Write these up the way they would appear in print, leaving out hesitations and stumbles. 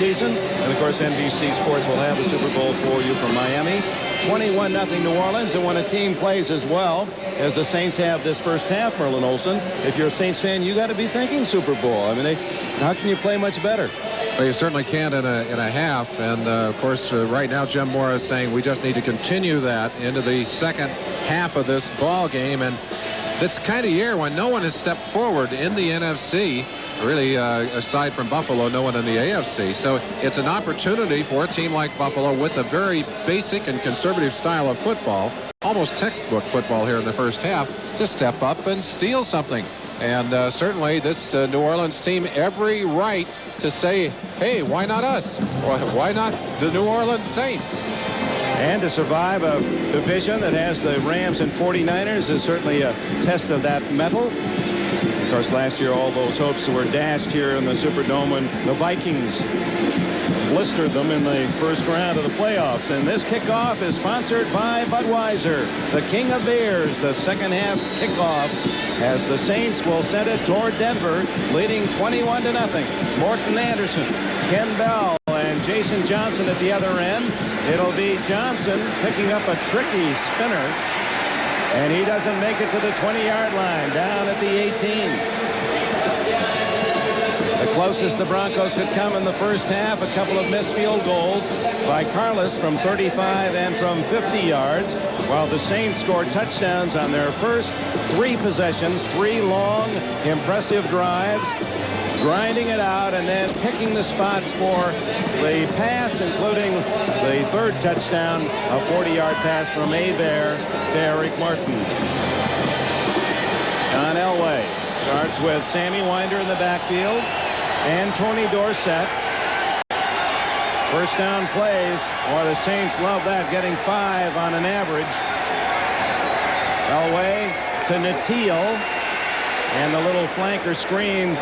season. And, of course, NBC Sports will have the Super Bowl for you from Miami. 21-0 New Orleans. And when a team plays as well as the Saints have this first half, Merlin Olsen, if you're a Saints fan, you got to be thinking Super Bowl. I mean, how can you play much better? Well, you certainly can't in a half. And, of course, right now Jim Mora is saying we just need to continue that into the second half of this ball game. And it's kind of year when no one has stepped forward in the NFC, really, aside from Buffalo, no one in the AFC. So it's an opportunity for a team like Buffalo with a very basic and conservative style of football, almost textbook football here in the first half, to step up and steal something. And certainly this New Orleans team, every right to say, hey, why not us? Why not the New Orleans Saints? And to survive a division that has the Rams and 49ers is certainly a test of that mettle. Of course, last year all those hopes were dashed here in the Superdome when the Vikings blistered them in the first round of the playoffs. And this kickoff is sponsored by Budweiser, the king of beers. The second half kickoff as the Saints will send it toward Denver, leading 21-0. Morton Anderson, Ken Bell, and Jason Johnson at the other end. It'll be Johnson picking up a tricky spinner, and he doesn't make it to the 20-yard line, down at the 18. The closest the Broncos could come in the first half, a couple of missed field goals by Carlos from 35 and from 50 yards, while the Saints scored touchdowns on their first 3 possessions, 3 long, impressive drives, grinding it out and then picking the spots for the pass, including the third touchdown, a 40-yard pass from Hebert to Eric Martin. John Elway starts with Sammy Winder in the backfield and Tony Dorsett. First down plays, or the Saints love that, getting 5 on an average. Elway to Natil. And the little flanker screen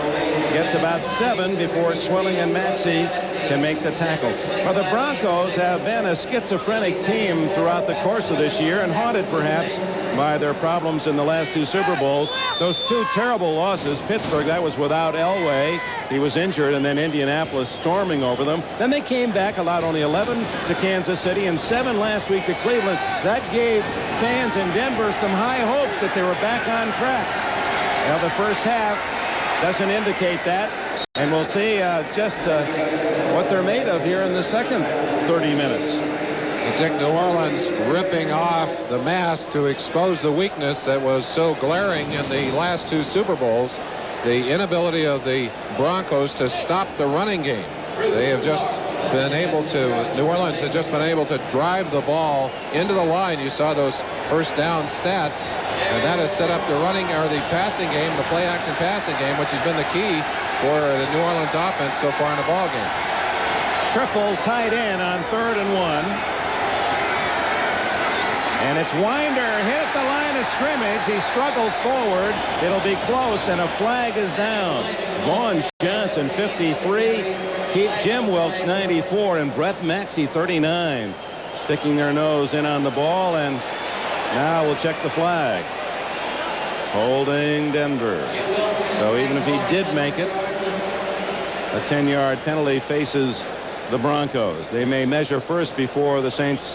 gets about 7 before Swilling and Maxey can make the tackle. Well, the Broncos have been a schizophrenic team throughout the course of this year, and haunted perhaps by their problems in the last 2 Super Bowls. Those 2 terrible losses, Pittsburgh, that was without Elway. He was injured, and then Indianapolis storming over them. Then they came back, allowed only 11 to Kansas City and 7 last week to Cleveland. That gave fans in Denver some high hopes that they were back on track. Now, the first half doesn't indicate that, and we'll see just what they're made of here in the second 30 minutes. Dick, New Orleans ripping off the mask to expose the weakness that was so glaring in the last 2 Super Bowls, the inability of the Broncos to stop the running game. They have just been able to, New Orleans has just been able to drive the ball into the line. You saw those first down stats. And that has set up the running, or the passing game, the play-action passing game, which has been the key for the New Orleans offense so far in the ball game. Triple tight end on 3rd and 1. And it's Winder hit the line of scrimmage. He struggles forward. It'll be close, and a flag is down. Vaughn Johnson, 53. Keep Jim Wilkes, 94. And Brett Maxey, 39. Sticking their nose in on the ball, and now we'll check the flag. Holding Denver. So even if he did make it, a 10-yard penalty faces the Broncos. They may measure first before the Saints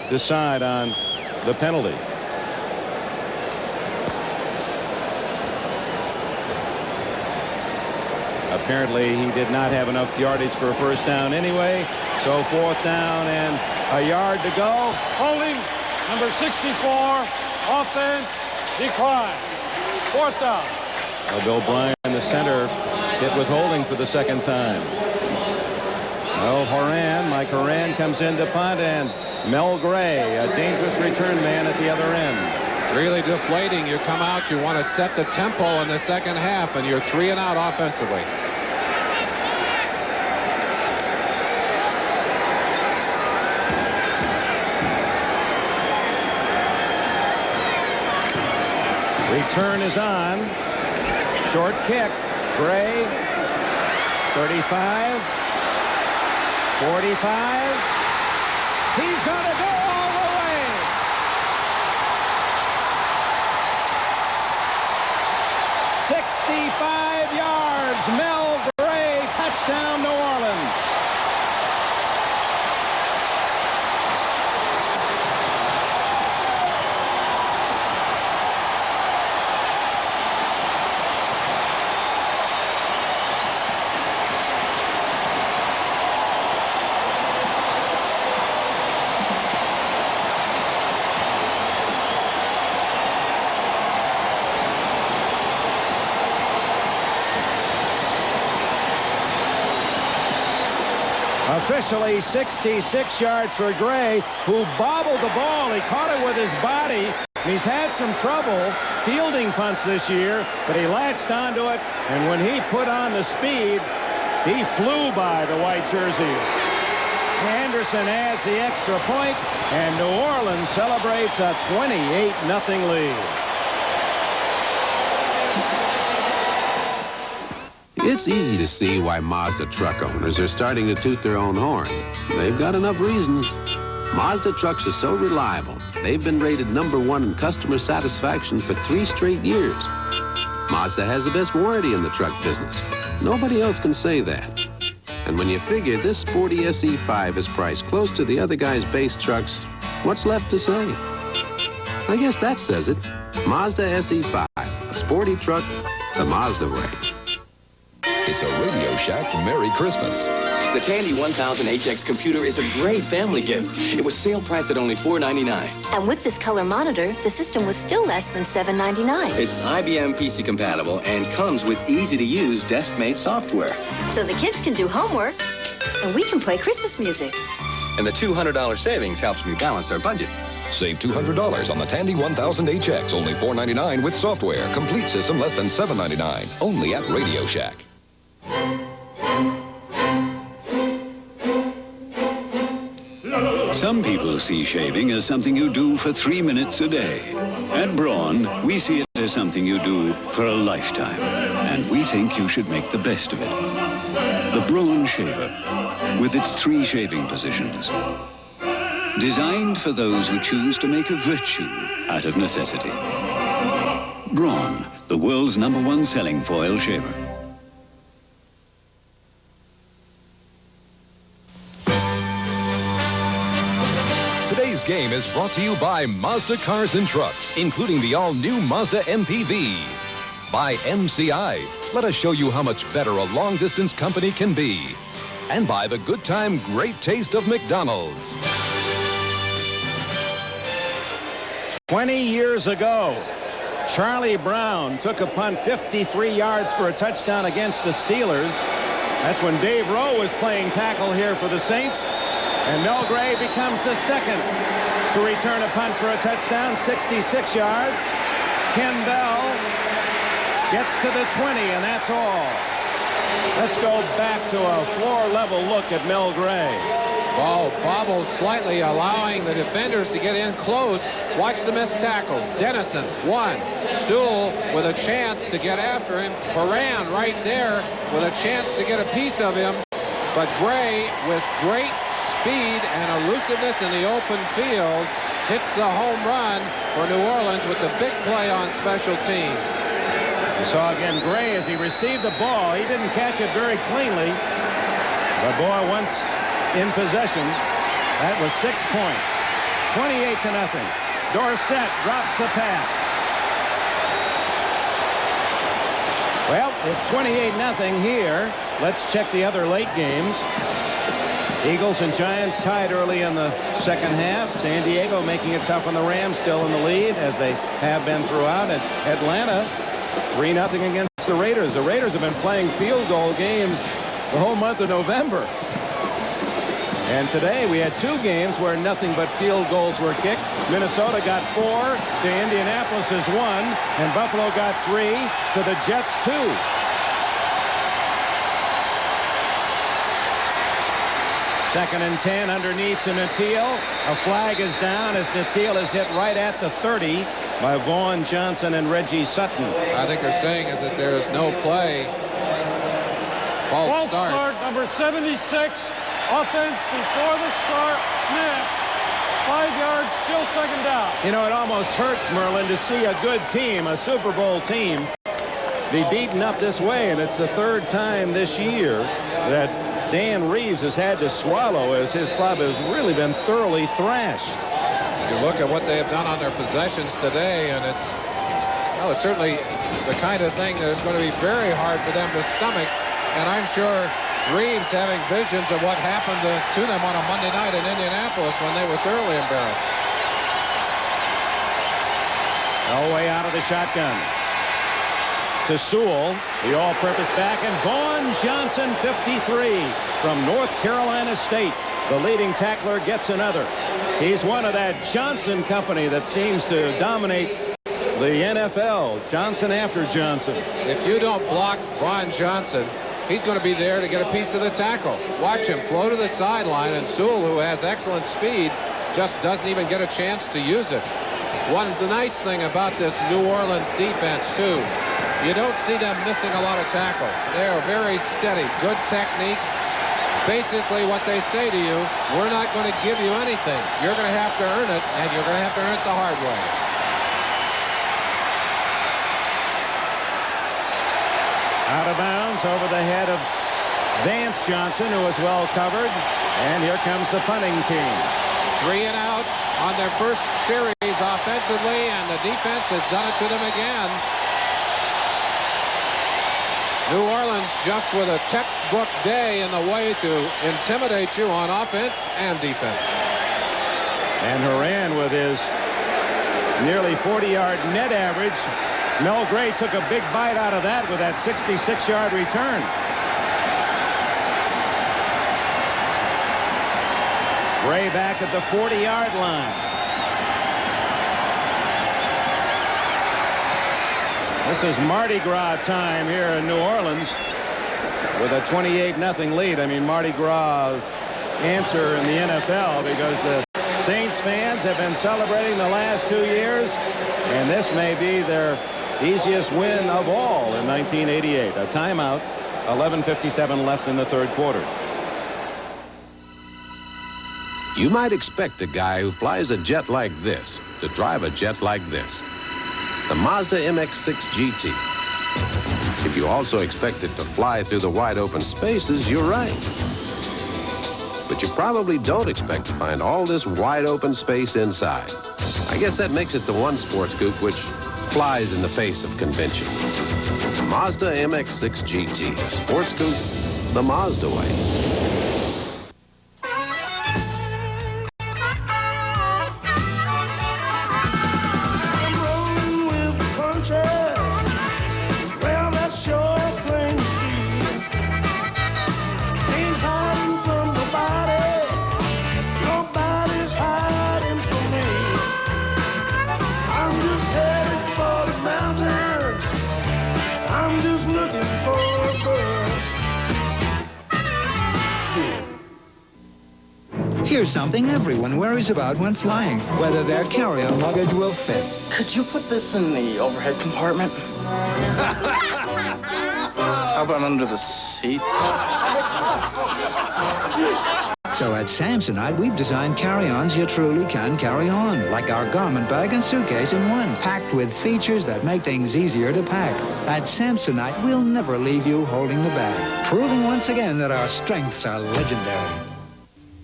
decide on the penalty. Apparently he did not have enough yardage for a first down anyway. So 4th down and a yard to go. Holding number 64. Offense decline. 4th down. Well, Bill Bryan, the center, hit with holding for the second time. Well, Mike Horan comes in to punt, and Mel Gray, a dangerous return man at the other end. Really deflating. You come out, you want to set the tempo in the second half, and you're 3 and out offensively. Return is on. Short kick. Gray. 35. 45. He's going to go all the way. '65 yards. Mel Gray, touchdown New Orleans. Officially 66 yards for Gray, who bobbled the ball. He caught it with his body. He's had some trouble fielding punts this year, but he latched onto it, and when he put on the speed, he flew by the white jerseys. Anderson adds the extra point, and New Orleans celebrates a 28-0 lead. It's easy to see why Mazda truck owners are starting to toot their own horn. They've got enough reasons. Mazda trucks are so reliable. They've been rated #1 in customer satisfaction for 3 straight years. Mazda has the best warranty in the truck business. Nobody else can say that. And when you figure this sporty SE5 is priced close to the other guy's base trucks, what's left to say? I guess that says it. Mazda SE5, a sporty truck the Mazda way. It's a Radio Shack Merry Christmas. The Tandy 1000 HX computer is a great family gift. It was sale priced at only $4.99. And with this color monitor, the system was still less than $7.99. It's IBM PC compatible and comes with easy-to-use desk-made software. So the kids can do homework, and we can play Christmas music. And the $200 savings helps me balance our budget. Save $200 on the Tandy 1000 HX, only $4.99 with software. Complete system less than $7.99. Only at Radio Shack. Some people see shaving as something you do for 3 minutes a day. At Braun, we see it as something you do for a lifetime. And we think you should make the best of it. The Braun Shaver, with its 3 shaving positions. Designed for those who choose to make a virtue out of necessity. Braun, the world's #1 selling foil shaver. Today's game is brought to you by Mazda Cars and Trucks, including the all-new Mazda MPV. By MCI, let us show you how much better a long-distance company can be. And by the good time, great taste of McDonald's. 20 years ago, Charlie Brown took a punt 53 yards for a touchdown against the Steelers. That's when Dave Rowe was playing tackle here for the Saints. And Mel Gray becomes the second to return a punt for a touchdown, 66 yards. Ken Bell gets to the 20, and that's all. Let's go back to a floor-level look at Mel Gray. Ball bobbled slightly, allowing the defenders to get in close. Watch the missed tackles. Dennison, 1. Stool with a chance to get after him. Moran right there with a chance to get a piece of him. But Gray, with great speed and elusiveness in the open field, hits the home run for New Orleans with the big play on special teams. You saw again Gray as he received the ball. He didn't catch it very cleanly. But boy, once in possession, that was 6 points. 28-0. Dorsett drops the pass. Well, it's 28-0 here. Let's check the other late games. Eagles and Giants tied early in the second half. San Diego making it tough on the Rams, still in the lead, as they have been throughout. And Atlanta, 3-0 against the Raiders. The Raiders have been playing field goal games the whole month of November. And today we had 2 games where nothing but field goals were kicked. Minnesota got 4 to Indianapolis's 1, and Buffalo got 3 to the Jets' 2. Second and 10 underneath to Natil. A flag is down as Natil is hit right at the 30 by Vaughn Johnson and Reggie Sutton. I think they're saying is that there is no play. False start. Number 76. Offense before the start. Snap. 5 yards. Still second down. You know, it almost hurts, Merlin, to see a good team, a Super Bowl team, be beaten up this way. And it's the 3rd time this year that Dan Reeves has had to swallow as his club has really been thoroughly thrashed. You look at what they have done on their possessions today, and it's certainly the kind of thing that is going to be very hard for them to stomach. And I'm sure Reeves having visions of what happened to them on a Monday night in Indianapolis when they were thoroughly embarrassed. Elway out of the shotgun. to Sewell, the all-purpose back, and Vaughn Johnson, 53, from North Carolina State. The leading tackler gets another. He's one of that Johnson company that seems to dominate the NFL. Johnson after Johnson. If you don't block Vaughn Johnson, he's going to be there to get a piece of the tackle. Watch him flow to the sideline, and Sewell, who has excellent speed, just doesn't even get a chance to use it. The nice thing about this New Orleans defense, too, you don't see them missing a lot of tackles. They're very steady, good technique. Basically, what they say to you, we're not going to give you anything. You're going to have to earn it, and you're going to have to earn it the hard way. Out of bounds over the head of Vance Johnson, who is well covered. And here comes the punting team. 3 and out on their first series offensively, and the defense has done it to them again. New Orleans just with a textbook day in the way to intimidate you on offense and defense. And Horan with his nearly 40-yard net average. Mel Gray took a big bite out of that with that 66-yard return. Gray back at the 40-yard line. This is Mardi Gras time here in New Orleans with a 28-0 lead. I mean, Mardi Gras' answer in the NFL, because the Saints fans have been celebrating the last 2 years, and this may be their easiest win of all in 1988. A timeout, 11:57 left in the third quarter. You might expect a guy who flies a jet like this to drive a jet like this. The Mazda MX-6 GT. If you also expect it to fly through the wide open spaces, you're right. But you probably don't expect to find all this wide open space inside. I guess that makes it the one sports coupe which flies in the face of convention. The Mazda MX-6 GT, a sports coupe the Mazda way. Here's something everyone worries about when flying, whether their carry-on luggage will fit. Could you put this in the overhead compartment? How about under the seat? So at Samsonite, we've designed carry-ons you truly can carry on, like our garment bag and suitcase in one, packed with features that make things easier to pack. At Samsonite, we'll never leave you holding the bag, proving once again that our strengths are legendary.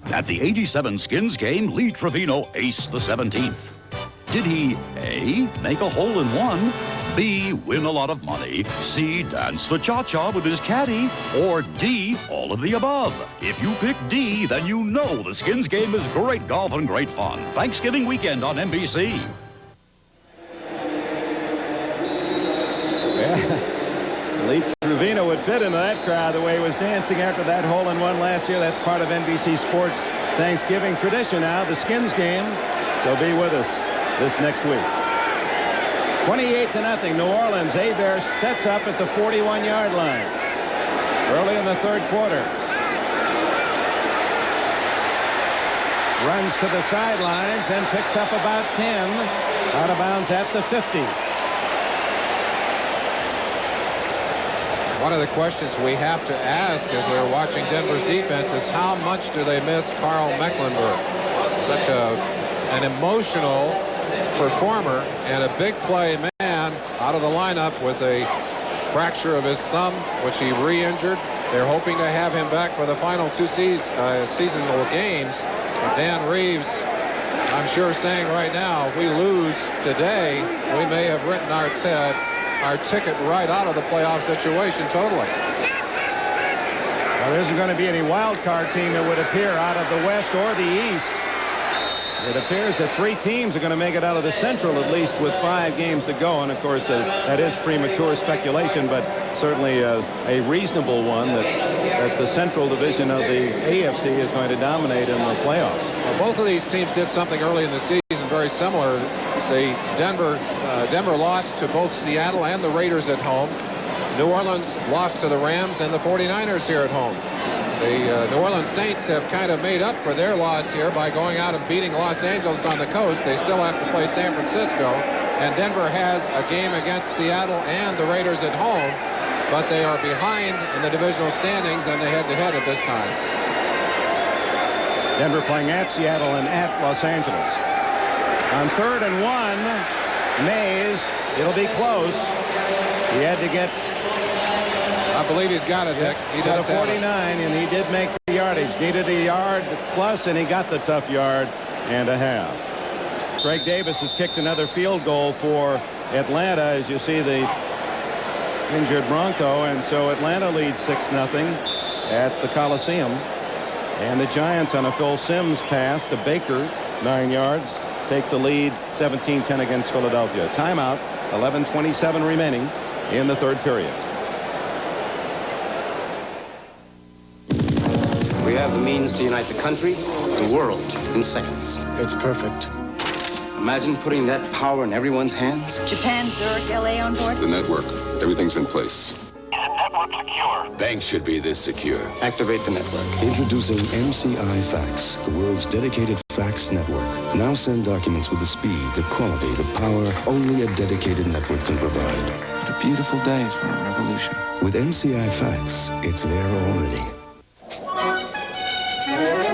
At the 87 Skins game, Lee Trevino aced the 17th. Did he A, make a hole-in-one, B, win a lot of money, C, dance the cha-cha with his caddy, or D, all of the above? If you pick D, then you know the Skins game is great golf and great fun. Thanksgiving weekend on NBC. Yeah. Lee Trevino would fit into that crowd the way he was dancing after that hole-in-one last year. That's part of NBC Sports Thanksgiving tradition now, the Skins game. So be with us this next week. 28-0, New Orleans. Hebert sets up at the 41-yard line early in the third quarter. Runs to the sidelines and picks up about 10. Out of bounds at the 50. One of the questions we have to ask as we're watching Denver's defense is how much do they miss Carl Mecklenburg? Such an emotional performer and a big play man out of the lineup with a fracture of his thumb, which he re-injured. They're hoping to have him back for the final two seasonal games. But Dan Reeves, I'm sure, saying right now, if we lose today, we may have written our ticket right out of the playoff situation totally. Well, there isn't going to be any wild card team, it would appear, out of the West or the East. It appears that 3 teams are going to make it out of the Central, at least with 5 games to go. And, of course, that is premature speculation, but certainly a reasonable one that the Central Division of the AFC is going to dominate in the playoffs. Well, both of these teams did something early in the season very similar. Denver lost to both Seattle and the Raiders at home. New Orleans lost to the Rams and the 49ers here at home. The New Orleans Saints have kind of made up for their loss here by going out and beating Los Angeles on the coast. They still have to play San Francisco, and Denver has a game against Seattle and the Raiders at home, but they are behind in the divisional standings and they head-to-head at this time. Denver playing at Seattle and at Los Angeles. On 3rd and 1, Mays, it'll be close. He had to get, I believe he's got it, Dick. He got does a 49, and he did make the yardage. Needed a yard plus, and he got the tough yard and a half. Greg Davis has kicked another field goal for Atlanta, as you see the injured Bronco, and so Atlanta leads 6-0 at the Coliseum. And the Giants, on a Phil Simms pass to Baker, 9 yards, take the lead 17-10 against Philadelphia. Timeout, 11:27 remaining in the 3rd period. We have the means to unite the country, the world, in seconds. It's perfect. Imagine putting that power in everyone's hands. Japan, Zurich, LA on board? The network. Everything's in place. Is the network secure? Banks should be this secure. Activate the network. Introducing MCI Fax, the world's dedicated fax network. Now send documents with the speed, the quality, the power only a dedicated network can provide. What a beautiful day for a revolution. With MCI Fax, it's there already.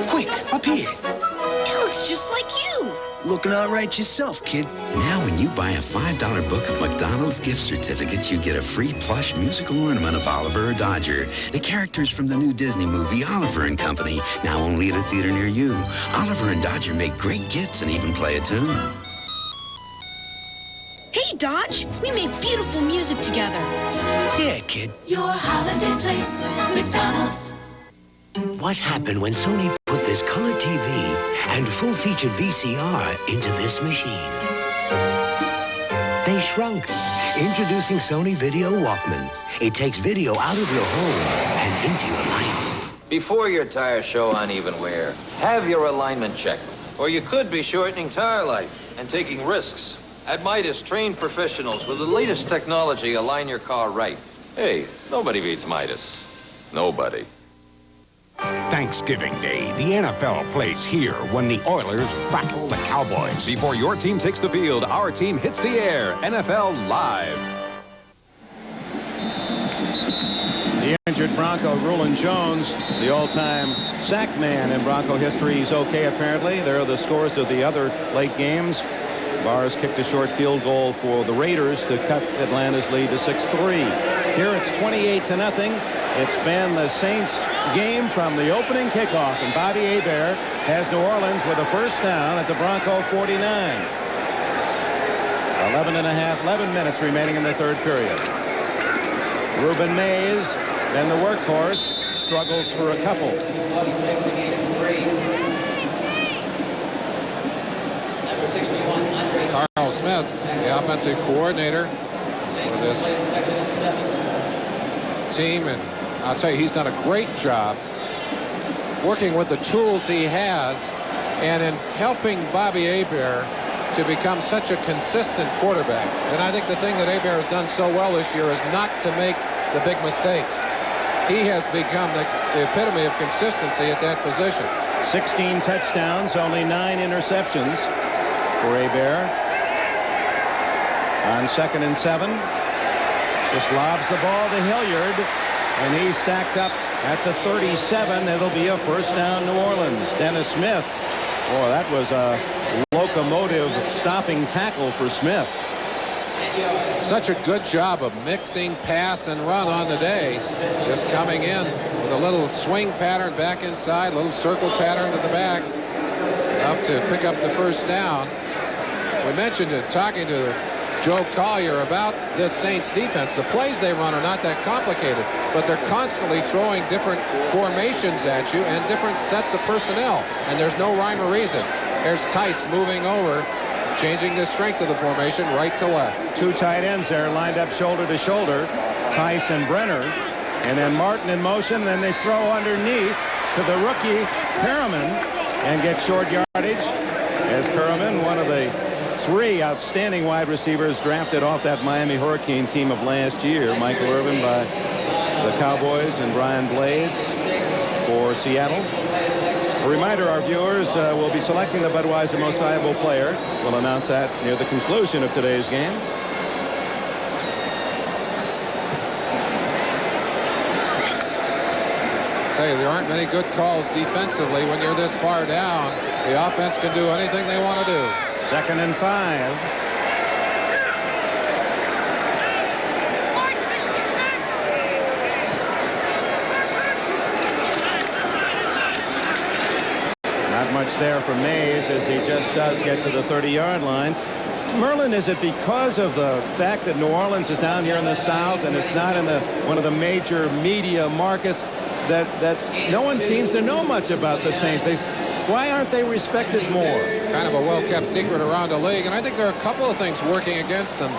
Quick, up here. It looks just like you. Looking all right yourself, kid. Now when you buy a $5 book of McDonald's gift certificates, you get a free plush musical ornament of Oliver or Dodger. The characters from the new Disney movie, Oliver and Company, now only at a theater near you. Oliver and Dodger make great gifts and even play a tune. Hey, Dodge, we made beautiful music together. Yeah, kid. Your holiday place, McDonald's. What happened when Sony put this color TV and full-featured VCR into this machine? They shrunk. Introducing Sony Video Walkman. It takes video out of your home and into your life. Before your tire show uneven wear, have your alignment checked. Or you could be shortening tire life and taking risks. At Midas, trained professionals with the latest technology align your car right. Hey, nobody beats Midas. Nobody. Thanksgiving Day, the NFL plays here when the Oilers battle the Cowboys. Before your team takes the field, our team hits the air. NFL Live. The injured Bronco, Rulon Jones, the all-time sack man in Bronco history. He's okay, apparently. There are the scores of the other late games. Barrs kicked a short field goal for the Raiders to cut Atlanta's lead to 6-3. Here it's 28-0. It's been the Saints game from the opening kickoff, and Bobby Hebert has New Orleans with a first down at the Bronco 49. 11 minutes remaining in the 3rd period. Reuben Mays, then the workhorse, struggles for a couple. Carl Smith, the offensive coordinator for this team, and I'll tell you, he's done a great job working with the tools he has and in helping Bobby Hebert to become such a consistent quarterback. And I think the thing that Hebert has done so well this year is not to make the big mistakes. He has become the epitome of consistency at that position. 16 touchdowns, only 9 interceptions for Hebert. On 2nd and 7, just lobs the ball to Hilliard, and he's stacked up at the 37. It'll be a first down, New Orleans. Dennis Smith. Boy, that was a locomotive stopping tackle for Smith. Such a good job of mixing pass and run on the day. Just coming in with a little swing pattern back inside, a little circle pattern to the back, enough to pick up the first down. We mentioned it talking to Joe Collier about this Saints defense. The plays they run are not that complicated, but they're constantly throwing different formations at you and different sets of personnel, and there's no rhyme or reason. There's Tice moving over, changing the strength of the formation right to left. Two tight ends there lined up shoulder to shoulder, Tice and Brenner. And then Martin in motion, and then they throw underneath to the rookie Perriman and get short yardage as Perriman, one of the 3 outstanding wide receivers drafted off that Miami Hurricane team of last year. Michael Irvin by the Cowboys and Brian Blades for Seattle. A reminder, our viewers will be selecting the Budweiser Most Valuable Player. We'll announce that near the conclusion of today's game. There aren't many good calls defensively when you're this far down. The offense can do anything they want to do. 2nd and 5. Not much there for Mays as he just does get to the 30-yard line. Merlin, is it because of the fact that New Orleans is down here in the South and it's not in one of the major media markets that no one seems to know much about the Saints? Why aren't they respected more? Kind of a well-kept secret around the league, and I think there are a couple of things working against them.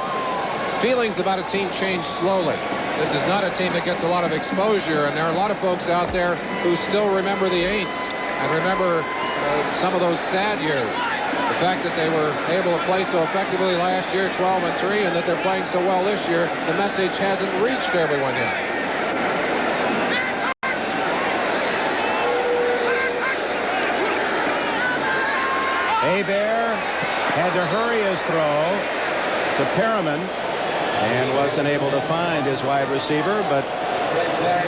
Feelings about a team change slowly. This is not a team that gets a lot of exposure, and there are a lot of folks out there who still remember the Aints and remember some of those sad years. The fact that they were able to play so effectively last year, 12-3, and that they're playing so well this year, the message hasn't reached everyone yet. Hebert had to hurry his throw to Perriman and wasn't able to find his wide receiver, but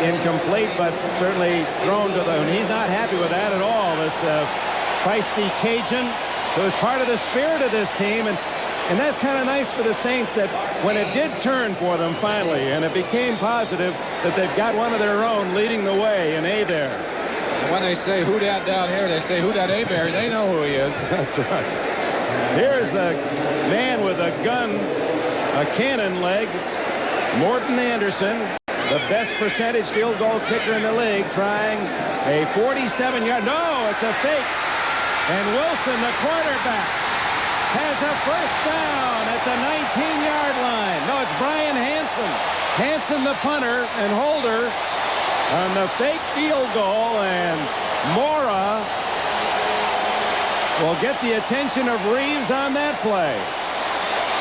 incomplete, but certainly thrown to the... And he's not happy with that at all. This feisty Cajun who is part of the spirit of this team, and that's kind of nice for the Saints that when it did turn for them finally, and it became positive, that they've got one of their own leading the way in Hebert. And when they say who dat down here, they say who dat Hebert. They know who he is. That's right. Here's the man with a gun, a cannon leg, Morton Anderson, the best percentage field goal kicker in the league, trying a 47-yard. No, it's a fake. And Wilson, the quarterback, has a first down at the 19-yard line. No, it's Brian Hansen. Hansen, the punter, and Holder on the fake field goal, and Mora will get the attention of Reeves on that play.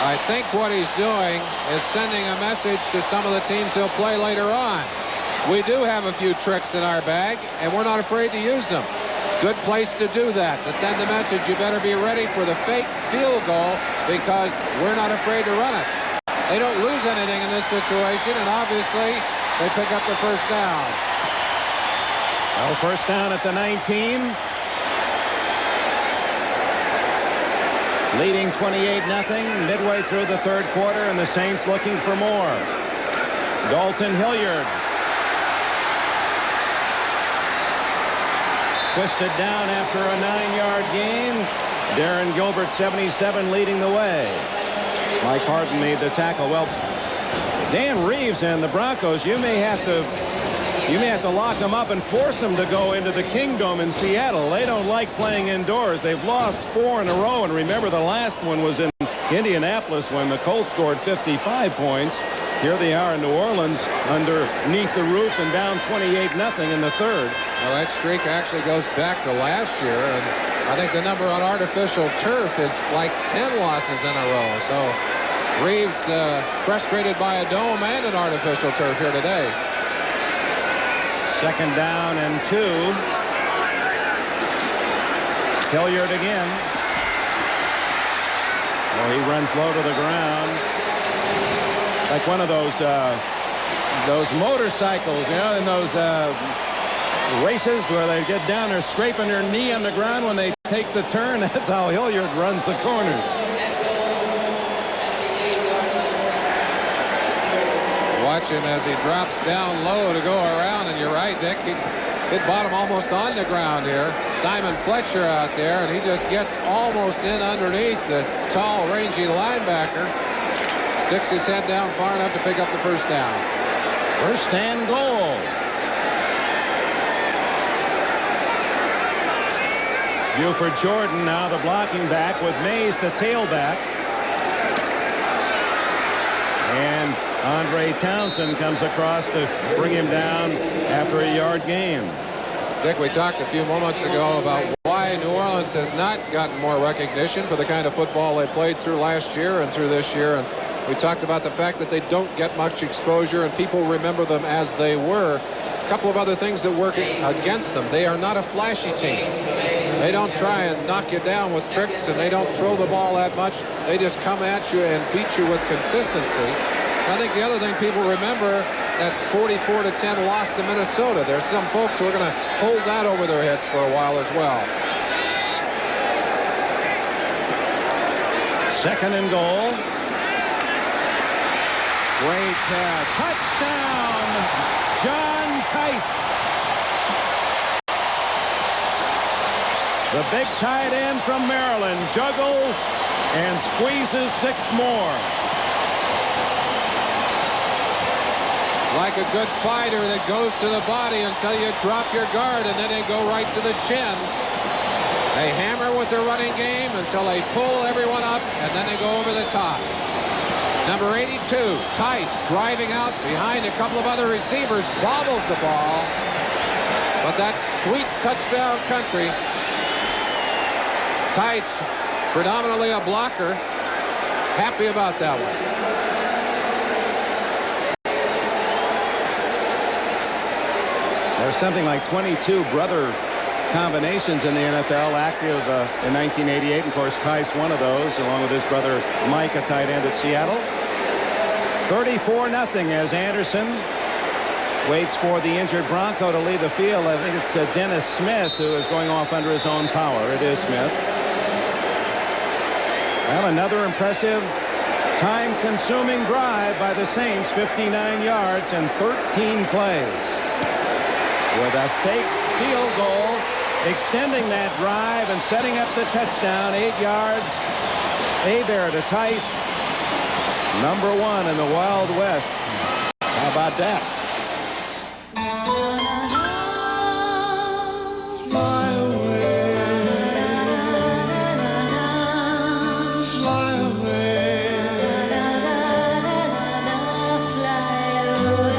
I think what he's doing is sending a message to some of the teams he'll play later on. We do have a few tricks in our bag, and we're not afraid to use them. Good place to do that, to send the message, you better be ready for the fake field goal because we're not afraid to run it. They don't lose anything in this situation, and obviously they pick up the first down. Well, first down at the 19. Leading 28-0 midway through the third quarter, and the Saints looking for more. Dalton Hilliard. Twisted down after a 9-yard gain. Darren Gilbert, 77, leading the way. Mike Harden made the tackle. Well, Dan Reeves and the Broncos, you may have to lock them up and force them to go into the Kingdome in Seattle. They don't like playing indoors. They've lost 4 in a row, and remember the last one was in Indianapolis when the Colts scored 55 points. Here they are in New Orleans underneath the roof and down 28-0 in the third. Well, that streak actually goes back to last year, and I think the number on artificial turf is like 10 losses in a row. So Reeves frustrated by a dome and an artificial turf here today. Second down and 2. Hilliard again. Oh, he runs low to the ground. Like one of those motorcycles, you know, in those races where they get down there scraping their knee on the ground when they take the turn. That's how Hilliard runs the corners. Watch him as he drops down low to go around, and you're right, Dick. He's hit bottom almost on the ground here. Simon Fletcher out there, and he just gets almost in underneath the tall, rangy linebacker. Sticks his head down far enough to pick up the first down. First and goal. Buford Jordan now the blocking back with Mays the tailback. And Andre Townsend comes across to bring him down after a yard gain. Dick, we talked a few moments ago about why New Orleans has not gotten more recognition for the kind of football they played through last year and through this year. And we talked about the fact that they don't get much exposure and people remember them as they were. A couple of other things that work against them. They are not a flashy team. They don't try and knock you down with tricks, and they don't throw the ball that much. They just come at you and beat you with consistency. I think the other thing people remember, that 44-10 loss to Minnesota. There's some folks who are going to hold that over their heads for a while as well. Second and goal. Great touchdown, John Tice. The big tight end from Maryland juggles and squeezes 6 more. Like a good fighter that goes to the body until you drop your guard, and then they go right to the chin. They hammer with their running game until they pull everyone up, and then they go over the top. Number 82, Tice, driving out behind a couple of other receivers, bobbles the ball. But that sweet touchdown country. Tice, predominantly a blocker, happy about that one. There's something like 22 brother combinations in the NFL active in 1988. Of course, Tice one of those, along with his brother Mike, a tight end at Seattle. 34-0 as Anderson waits for the injured Bronco to leave the field. I think it's Dennis Smith who is going off under his own power. It is Smith. Well, another impressive time-consuming drive by the Saints, 59 yards and 13 plays. With a fake field goal, extending that drive and setting up the touchdown, 8 yards. Hebert to Tice, number 1 in the Wild West. How about that? Fly away, fly away, fly away.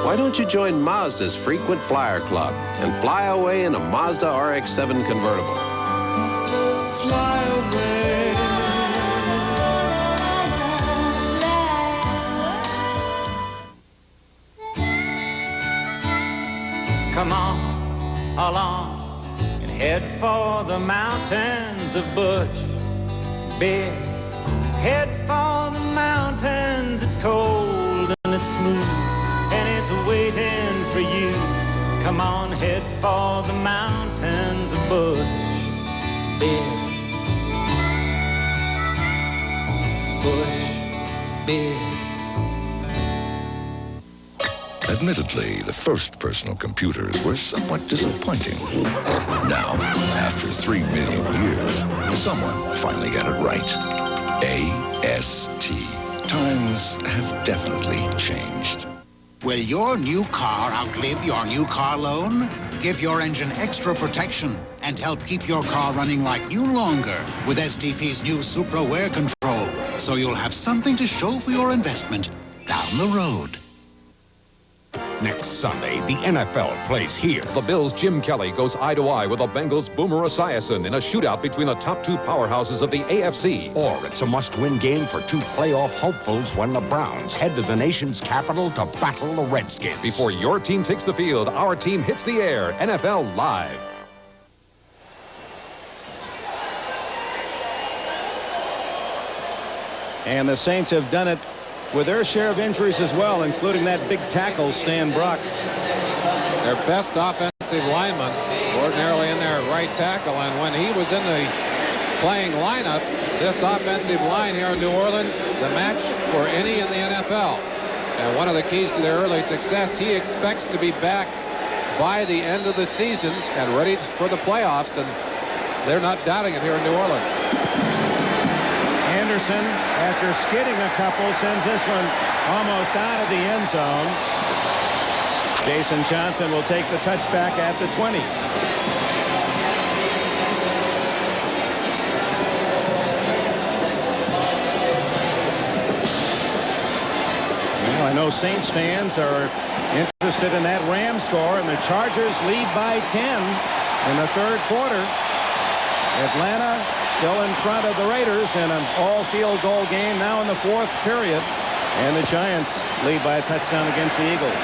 Why don't you join Mazda's Frequent Flyer Club and fly away in a Mazda RX-7 convertible? Fly away. Come on along and head for the mountains of Bush. Big, head for the mountains. It's cold and it's smooth and it's waiting for you. Come on, head for the mountains of Bush. Big, Bush, big. Admittedly, the first personal computers were somewhat disappointing. Now, after 3 million years, someone finally got it right. AST. Times have definitely changed. Will your new car outlive your new car loan? Give your engine extra protection and help keep your car running like new longer with STP's new Supra Wear Control, so you'll have something to show for your investment down the road. Next Sunday, the NFL plays here. The Bills' Jim Kelly goes eye-to-eye with the Bengals' Boomer Esiason in a shootout between the top 2 powerhouses of the AFC. Or it's a must-win game for 2 playoff hopefuls when the Browns head to the nation's capital to battle the Redskins. Before your team takes the field, our team hits the air. NFL Live. And the Saints have done it with their share of injuries as well, including that big tackle, Stan Brock. Their best offensive lineman, ordinarily in their right tackle, and when he was in the playing lineup, this offensive line here in New Orleans, the match for any in the NFL. And one of the keys to their early success, he expects to be back by the end of the season and ready for the playoffs, and they're not doubting it here in New Orleans. Anderson, after skidding a couple, sends this one almost out of the end zone. Jason Johnson will take the touchback at the 20. I know Saints fans are interested in that Rams score, and the Chargers lead by 10 in the third quarter. Atlanta still in front of the Raiders in an all-field goal game now in the fourth period, and the Giants lead by a touchdown against the Eagles.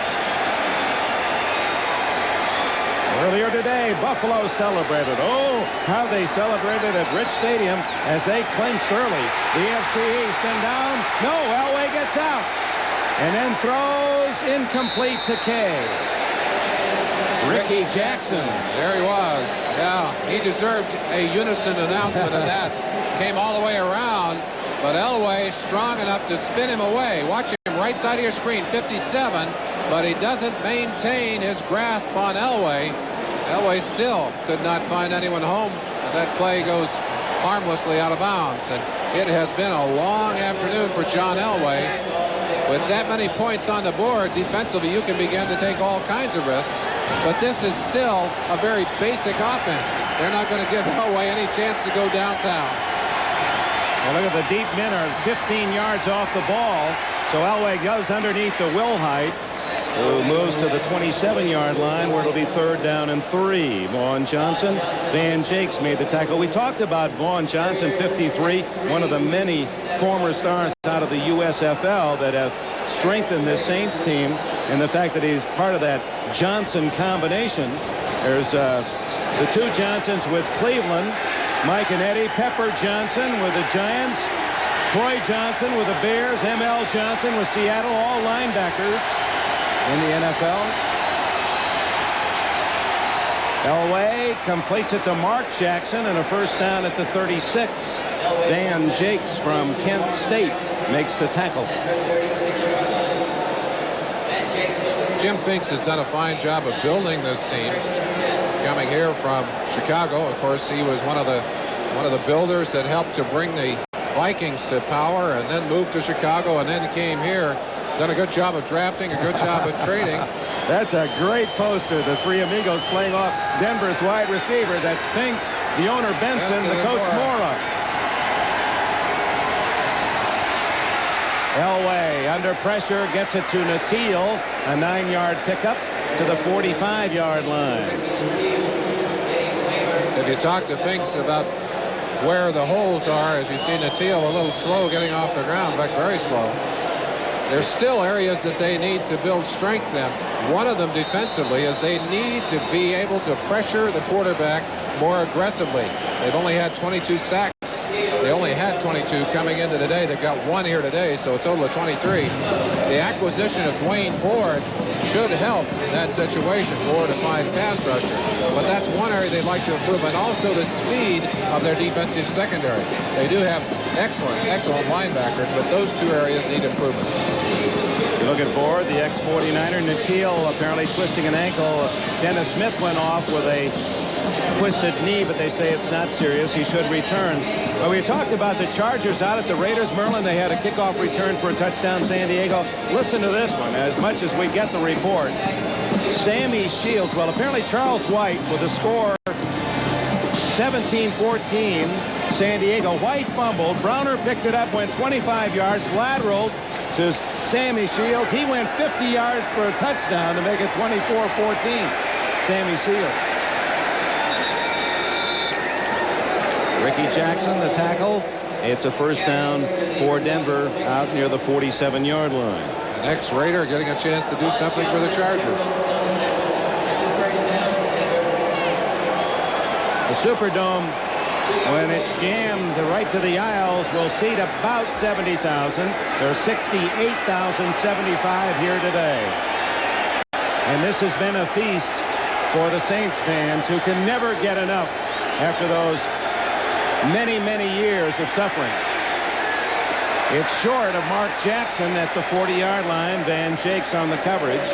Earlier today, Buffalo celebrated. Oh, how they celebrated at Rich Stadium as they clinched early. The AFC East and down. No, Elway gets out and then throws incomplete to Kay. Ricky Jackson. There he was. Yeah, he deserved a unison announcement of that. Came all the way around, but Elway strong enough to spin him away. Watch him right side of your screen, 57, but he doesn't maintain his grasp on Elway. Elway still could not find anyone home as that play goes harmlessly out of bounds. And it has been a long afternoon for John Elway. With that many points on the board, defensively, you can begin to take all kinds of risks. But this is still a very basic offense. They're not going to give Elway any chance to go downtown. Well, look at the deep men are 15 yards off the ball. So Elway goes underneath the Wilhite, who moves to the 27-yard line where it'll be 3rd down and 3. Vaughn Johnson, Van Jakes made the tackle. We talked about Vaughn Johnson, 53, one of the many former stars out of the USFL that have strengthened this Saints team, and the fact that he's part of that Johnson combination. There's the two Johnsons with Cleveland, Mike and Eddie, Pepper Johnson with the Giants, Troy Johnson with the Bears, M.L. Johnson with Seattle, all linebackers in the NFL. Elway completes it to Mark Jackson and a first down at the 36. Van Jakes from Kent State makes the tackle. Jim Finks has done a fine job of building this team. Coming here from Chicago, of course, he was one of the builders that helped to bring the Vikings to power and then moved to Chicago and then came here. Done a good job of drafting, a good job of trading. That's a great poster. The three amigos playing off Denver's wide receiver. That's Finks, the owner Benson, the coach Mora. Elway under pressure gets it to Natil, a 9-yard pickup to the 45-yard line. If you talk to Finks about where the holes are, as you see Natil a little slow getting off the ground, in fact very slow. There's still areas that they need to build strength in. One of them defensively is they need to be able to pressure the quarterback more aggressively. They've only had 22 sacks. They only had 22 coming into today. They've got 1 here today, so a total of 23. The acquisition of Dwayne Ford should help in that situation, 4 to 5 pass rusher. But that's one area they'd like to improve, and also the speed of their defensive secondary. They do have excellent linebackers, but those two areas need improvement. You're looking forward, the ex-49er Natil apparently twisting an ankle. Dennis Smith went off with a twisted knee, but they say it's not serious. He should return. But we talked about the Chargers out at the Raiders. Merlin, they had a kickoff return for a touchdown, San Diego. Listen to this one, as much as we get the report. Sammy Shields, well, apparently Charles White with the score 17-14, San Diego. White fumbled. Browner picked it up, went 25 yards, lateraled to Sammy Shields. He went 50 yards for a touchdown to make it 24-14. Sammy Shields. Ricky Jackson, the tackle. It's a first down for Denver out near the 47-yard line. An ex-Raider getting a chance to do something for the Chargers. The Superdome, when it's jammed right to the aisles, will seat about 70,000. There's 68,075 here today. And this has been a feast for the Saints fans who can never get enough after those many, many years of suffering. It's short of Mark Jackson at the 40-yard line. Van Jakes on the coverage.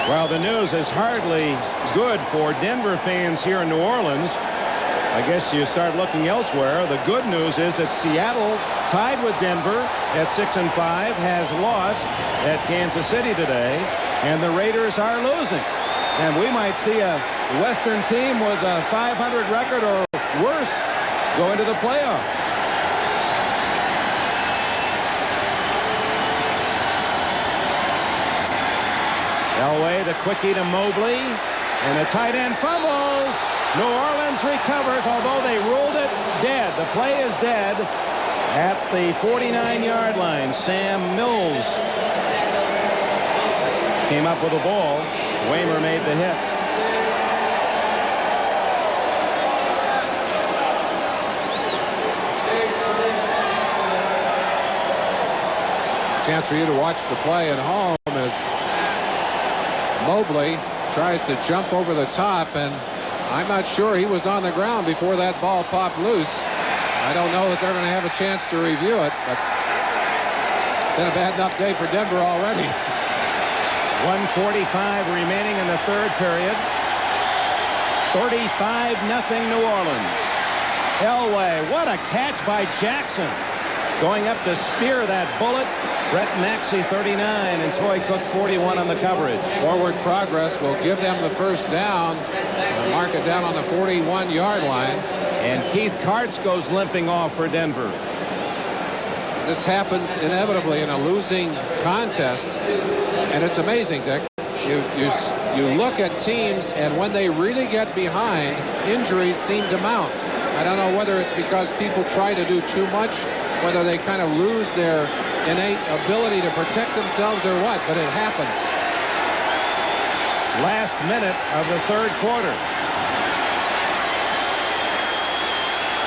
Well, the news is hardly good for Denver fans here in New Orleans. I guess you start looking elsewhere. The good news is that Seattle, tied with Denver at 6-5, has lost at Kansas City today, and the Raiders are losing. And we might see a Western team with a 500 record or worse go into the playoffs. Elway, the quickie to Mobley, and the tight end fumbles. New Orleans recovers, although they ruled it dead. The play is dead at the 49-yard line. Sam Mills came up with the ball. Waymer made the hit. Chance for you to watch the play at home as Mobley tries to jump over the top, and I'm not sure he was on the ground before that ball popped loose. I don't know that they're going to have a chance to review it, but it's been a bad enough day for Denver already. 1:45 remaining in the third period. 35-0 New Orleans. Elway, what a catch by Jackson. Going up to spear that bullet. Brett Maxey 39 and Troy Cook 41 on the coverage. Forward progress will give them the first down. Mark it down on the 41-yard line. And Keith Karts goes limping off for Denver. This happens inevitably in a losing contest. And it's amazing, Dick. You look at teams, and when they really get behind, injuries seem to mount. I don't know whether it's because people try to do too much, whether they kind of lose their innate ability to protect themselves or what, but it happens. Last minute of the third quarter.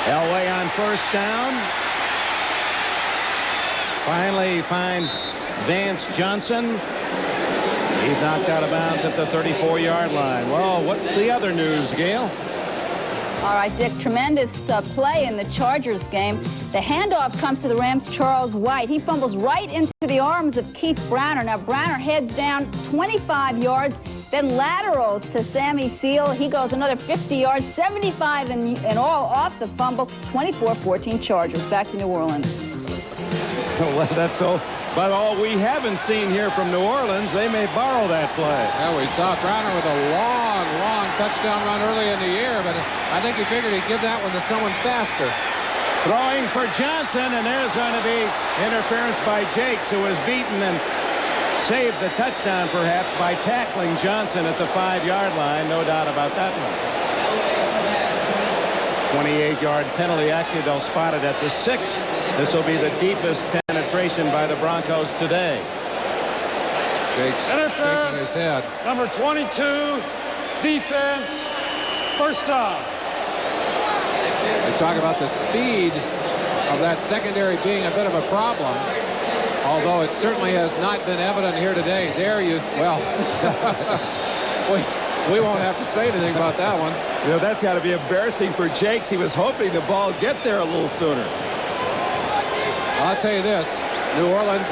Elway on first down. Finally finds Vance Johnson. He's knocked out of bounds at the 34-yard line. Well, what's the other news, Gail? All right, Dick, tremendous play in the Chargers game. The handoff comes to the Rams' Charles White. He fumbles right into the arms of Keith Browner. Now, Browner heads down 25 yards, then laterals to Sammy Seal. He goes another 50 yards, 75 in all off the fumble. 24-14 Chargers. Back to New Orleans. Well, that's so. But all we haven't seen here from New Orleans, they may borrow that play. Well, we saw Browner with a long touchdown run early in the year, but I think he figured he'd give that one to someone faster. Throwing for Johnson, and there's going to be interference by Jakes, who was beaten and saved the touchdown, perhaps, by tackling Johnson at the 5-yard line. No doubt about that one. 28-yard penalty. Actually, they'll spot it at the 6. This will be the deepest penetration by the Broncos today. Jakes shaking his head. Number 22, defense, first down. They talk about the speed of that secondary being a bit of a problem, although it certainly has not been evident here today. We won't have to say anything about that one. You know, that's got to be embarrassing for Jakes. He was hoping the ball would get there a little sooner. I'll tell you this, New Orleans'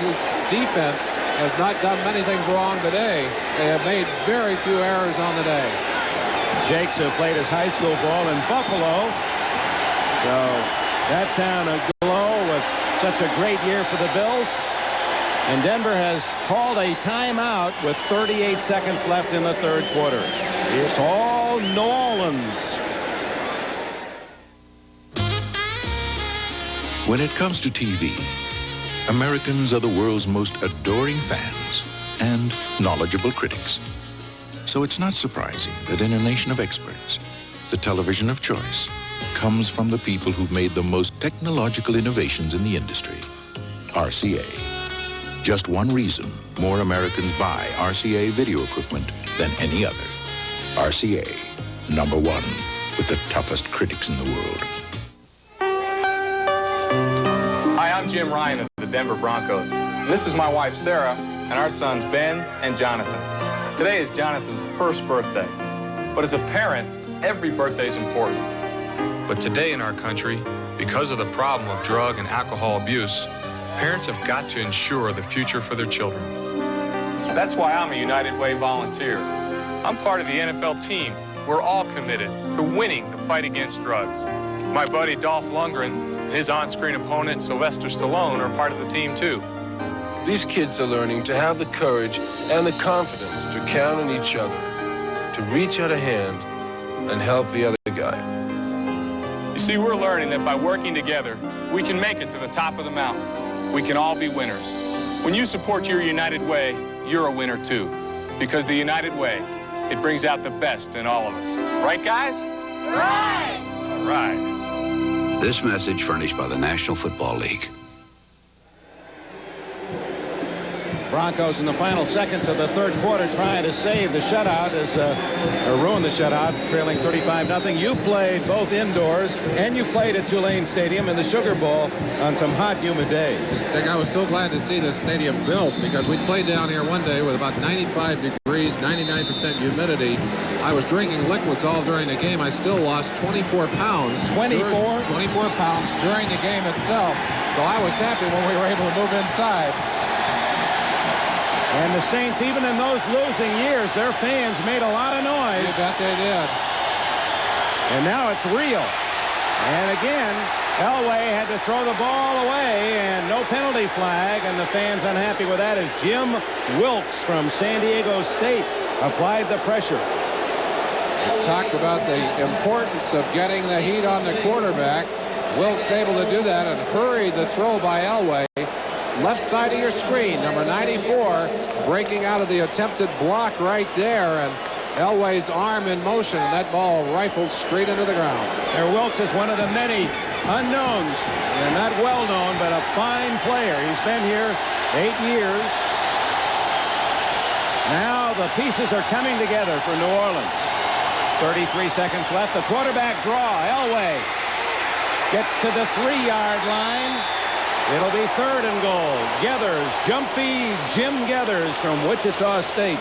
defense has not done many things wrong today. They have made very few errors on the day. Jakes, who played his high school ball in Buffalo. So that town aglow with such a great year for the Bills. And Denver has called a timeout with 38 seconds left in the third quarter. It's all New Orleans. When it comes to TV, Americans are the world's most adoring fans and knowledgeable critics. So it's not surprising that in a nation of experts, the television of choice comes from the people who've made the most technological innovations in the industry, RCA. Just one reason more Americans buy RCA video equipment than any other. RCA, #1, with the toughest critics in the world. Hi, I'm Jim Ryan of the Denver Broncos. And this is my wife, Sarah, and our sons, Ben and Jonathan. Today is Jonathan's first birthday. But as a parent, every birthday is important. But today in our country, because of the problem of drug and alcohol abuse, parents have got to ensure the future for their children. That's why I'm a United Way volunteer. I'm part of the NFL team. We're all committed to winning the fight against drugs. My buddy Dolph Lundgren and his on-screen opponent Sylvester Stallone are part of the team too. These kids are learning to have the courage and the confidence to count on each other to reach out a hand and help the other guy. You see, we're learning that by working together, we can make it to the top of the mountain. We can all be winners. When you support your United Way, you're a winner too. Because the United Way, it brings out the best in all of us. Right, guys? Right! All right. This message furnished by the National Football League. Broncos in the final seconds of the third quarter trying to save the shutout or ruin the shutout, trailing 35-0. You played both indoors and you played at Tulane Stadium in the Sugar Bowl on some hot, humid days. Dick, I was so glad to see this stadium built because we played down here one day with about 95 degrees, 99% humidity. I was drinking liquids all during the game. I still lost 24 pounds. 24 pounds during the game itself. So I was happy when we were able to move inside. And the Saints, even in those losing years, their fans made a lot of noise. You bet they did. And now it's real. And again, Elway had to throw the ball away, and no penalty flag, and the fans unhappy with that as Jim Wilkes from San Diego State applied the pressure. We talked about the importance of getting the heat on the quarterback. Wilkes able to do that and hurried the throw by Elway. Left side of your screen, number 94, breaking out of the attempted block right there, and Elway's arm in motion, and that ball rifled straight into the ground. There, Wilkes is one of the many unknowns, and not well known, but a fine player. He's been here 8 years. Now the pieces are coming together for New Orleans. 33 seconds left. The quarterback draw. Elway gets to the 3-yard line. It'll be 3rd and goal. Geathers, jumpy Jim Geathers from Wichita State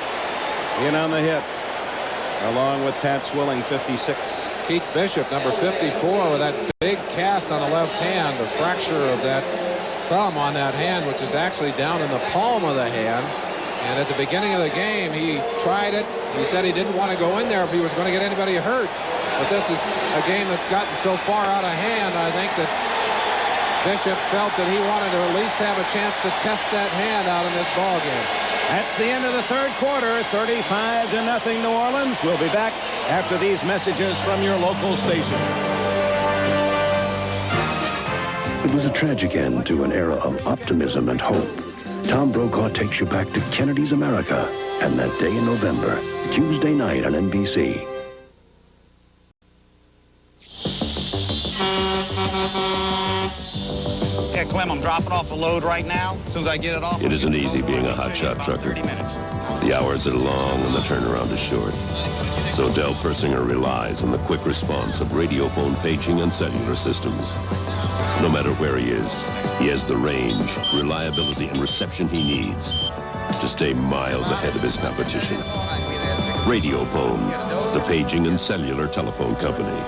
in on the hit, along with Pat Swilling, 56. Keith Bishop, number 54, with that big cast on the left hand, the fracture of that thumb on that hand, which is actually down in the palm of the hand. And at the beginning of the game, he tried it. He said he didn't want to go in there if he was going to get anybody hurt. But this is a game that's gotten so far out of hand, I think that Bishop felt that he wanted to at least have a chance to test that hand out in this ball game. That's the end of the third quarter, 35-0 New Orleans. We'll be back after these messages from your local station. It was a tragic end to an era of optimism and hope. Tom Brokaw takes you back to Kennedy's America and that day in November, Tuesday night on NBC. Yeah, Clem, I'm dropping off a load right now. As soon as I get it off... It isn't easy being a hotshot trucker. The hours are long and the turnaround is short. So Del Persinger relies on the quick response of radiophone paging and cellular systems. No matter where he is, he has the range, reliability, and reception he needs to stay miles ahead of his competition. Radiophone, the paging and cellular telephone company.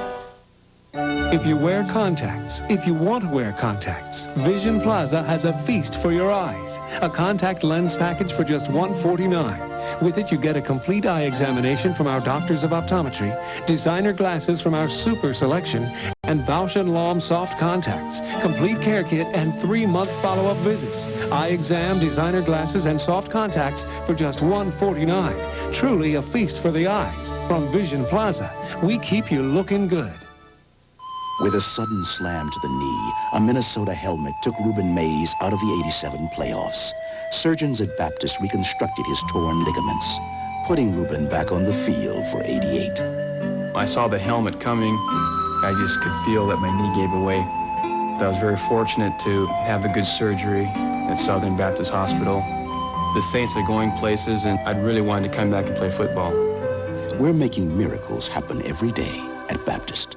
If you wear contacts, if you want to wear contacts, Vision Plaza has a feast for your eyes. A contact lens package for just $149. With it, you get a complete eye examination from our doctors of optometry, designer glasses from our super selection, and Bausch & Lomb soft contacts, complete care kit, and 3-month follow-up visits. Eye exam, designer glasses, and soft contacts for just $149. Truly a feast for the eyes. From Vision Plaza, we keep you looking good. With a sudden slam to the knee, a Minnesota helmet took Reuben Mays out of the '87 playoffs. Surgeons at Baptist reconstructed his torn ligaments, putting Reuben back on the field for '88. I saw the helmet coming. I just could feel that my knee gave away. I was very fortunate to have a good surgery at Southern Baptist Hospital. The Saints are going places, and I'd really wanted to come back and play football. We're making miracles happen every day at Baptist.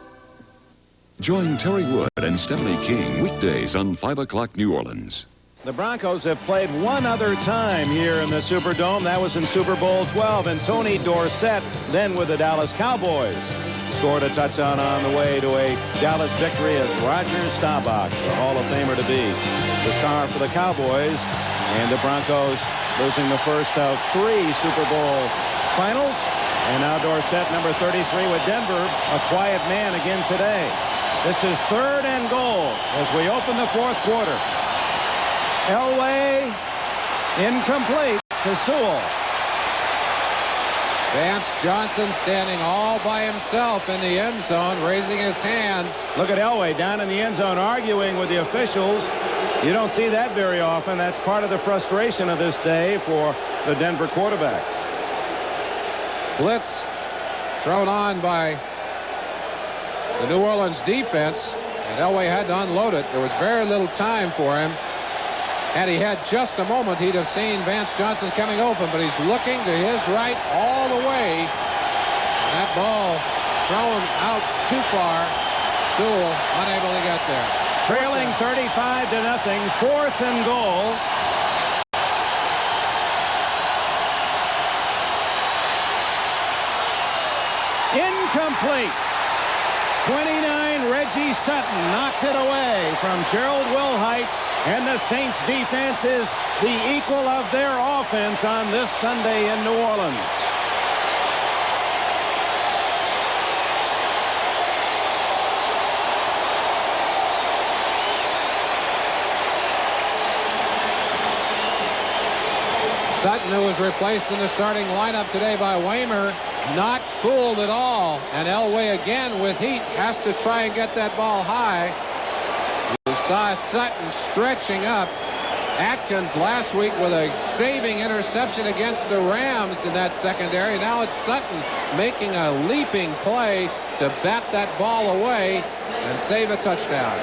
Join Terry Wood and Stephanie King weekdays on 5 o'clock New Orleans. The Broncos have played one other time here in the Superdome. That was in Super Bowl 12, and Tony Dorsett, then with the Dallas Cowboys, scored a touchdown on the way to a Dallas victory as Roger Staubach, the Hall of Famer to be, the star for the Cowboys. And the Broncos losing the first of 3 Super Bowl finals. And now Dorsett, number 33 with Denver, a quiet man again today. This is 3rd and goal as we open the 4th quarter. Elway incomplete to Sewell. Vance Johnson standing all by himself in the end zone, raising his hands. Look at Elway down in the end zone arguing with the officials. You don't see that very often. That's part of the frustration of this day for the Denver quarterback. Blitz thrown on by the New Orleans defense, and Elway had to unload it. There was very little time for him. Had he had just a moment, he'd have seen Vance Johnson coming open, but he's looking to his right all the way. That ball thrown out too far. Sewell unable to get there. Trailing 35-0, 4th and goal. Incomplete. 29, Reggie Sutton knocked it away from Gerald Wilhite, and the Saints defense is the equal of their offense on this Sunday in New Orleans. Sutton, who was replaced in the starting lineup today by Waymer, not fooled at all. And Elway again with heat has to try and get that ball high. You saw Sutton stretching up. Atkins last week with a saving interception against the Rams in that secondary. Now it's Sutton making a leaping play to bat that ball away and save a touchdown.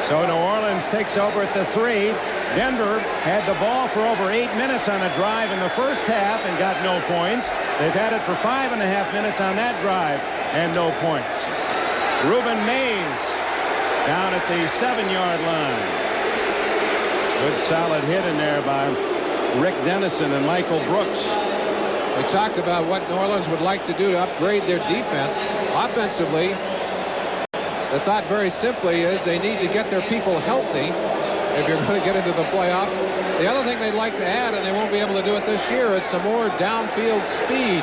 So New Orleans takes over at the 3. Denver had the ball for over 8 minutes on a drive in the first half and got no points. They've had it for 5.5 minutes on that drive and no points. Reuben Mays down at the 7-yard line. Good solid hit in there by Rick Dennison and Michael Brooks. We talked about what New Orleans would like to do to upgrade their defense. Offensively, the thought very simply is they need to get their people healthy if you're going to get into the playoffs. The other thing they'd like to add, and they won't be able to do it this year, is some more downfield speed.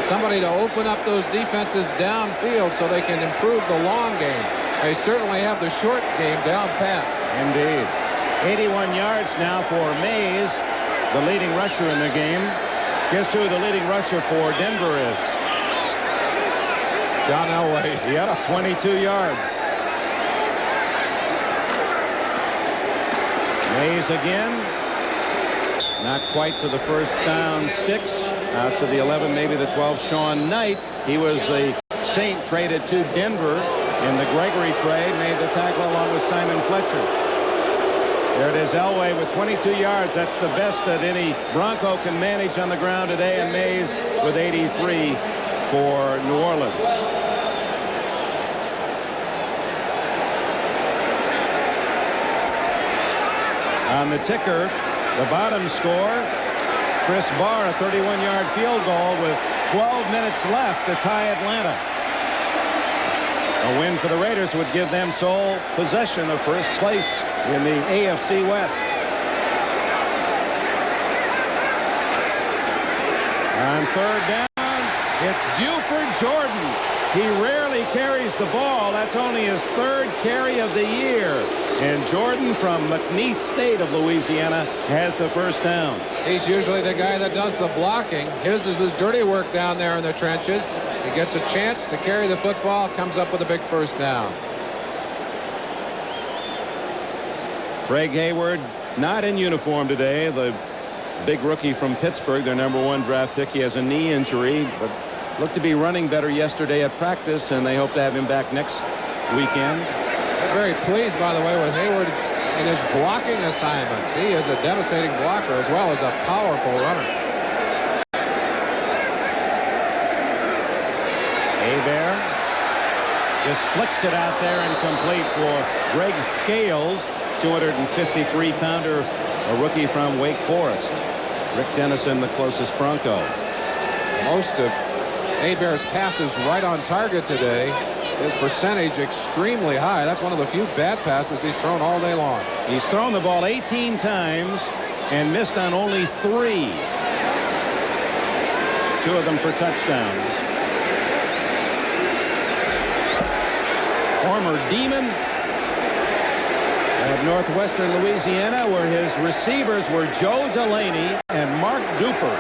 Somebody to open up those defenses downfield so they can improve the long game. They certainly have the short game down pat. Indeed. 81 yards now for Mays, the leading rusher in the game. Guess who the leading rusher for Denver is? John Elway. Yep, 22 yards. Mays again. Not quite to the first down sticks. Out to the 11, maybe the 12. Sean Knight. He was a Saint traded to Denver in the Gregory trade. Made the tackle along with Simon Fletcher. There it is, Elway with 22 yards. That's the best that any Bronco can manage on the ground today. And Mays with 83 for New Orleans. On the ticker, the bottom score, Chris Barr, a 31-yard field goal with 12 minutes left to tie Atlanta. A win for the Raiders would give them sole possession of first place in the AFC West. On third down, it's Buford Jordan. He rarely carries the ball. That's only his third carry of the year. And Jordan from McNeese State of Louisiana has the first down. He's usually the guy that does the blocking. His is the dirty work down there in the trenches. He gets a chance to carry the football, comes up with a big first down. Craig Hayward not in uniform today. The big rookie from Pittsburgh, their #1 draft pick. He has a knee injury, but looked to be running better yesterday at practice, and they hope to have him back next weekend. I'm very pleased, by the way, with Hayward in his blocking assignments. He is a devastating blocker as well as a powerful runner. Hebert just flicks it out there and complete for Greg Scales, 253-pounder, a rookie from Wake Forest. Rick Dennison, the closest Bronco. Most of Hebert's passes right on target today. His percentage extremely high. That's one of the few bad passes he's thrown all day long. He's thrown the ball 18 times and missed on only 3. 2 of them for touchdowns. Former Demon at Northwestern Louisiana, where his receivers were Joe Delaney and Mark Duper.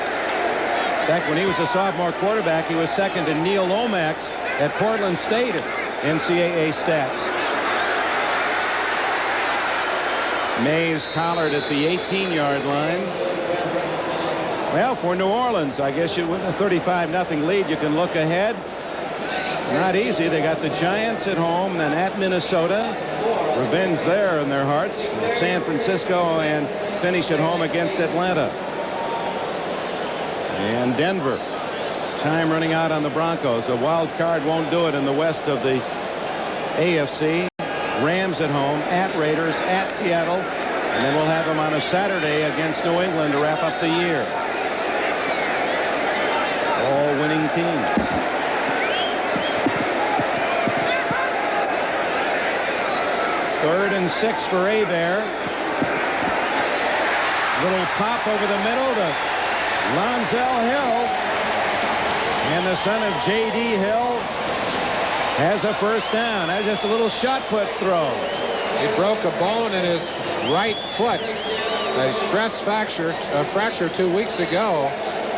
In fact, when he was a sophomore quarterback, he was second to Neil Lomax at Portland State at NCAA stats. Mays collared at the 18-yard line. Well, for New Orleans, I guess with a 35-0 lead, you can look ahead. Not easy. They got the Giants at home, then at Minnesota. Revenge there in their hearts. San Francisco, and finish at home against Atlanta. And Denver. It's time running out on the Broncos. A wild card won't do it in the west of the AFC. Rams at home, at Raiders, at Seattle, and then we'll have them on a Saturday against New England to wrap up the year. All winning teams. Third and 6 for Hebert. Little pop over the middle to Lonzel Hill. And the son of J.D. Hill has a first down. That's just a little shot put throw. He broke a bone in his right foot. A stress fracture 2 weeks ago.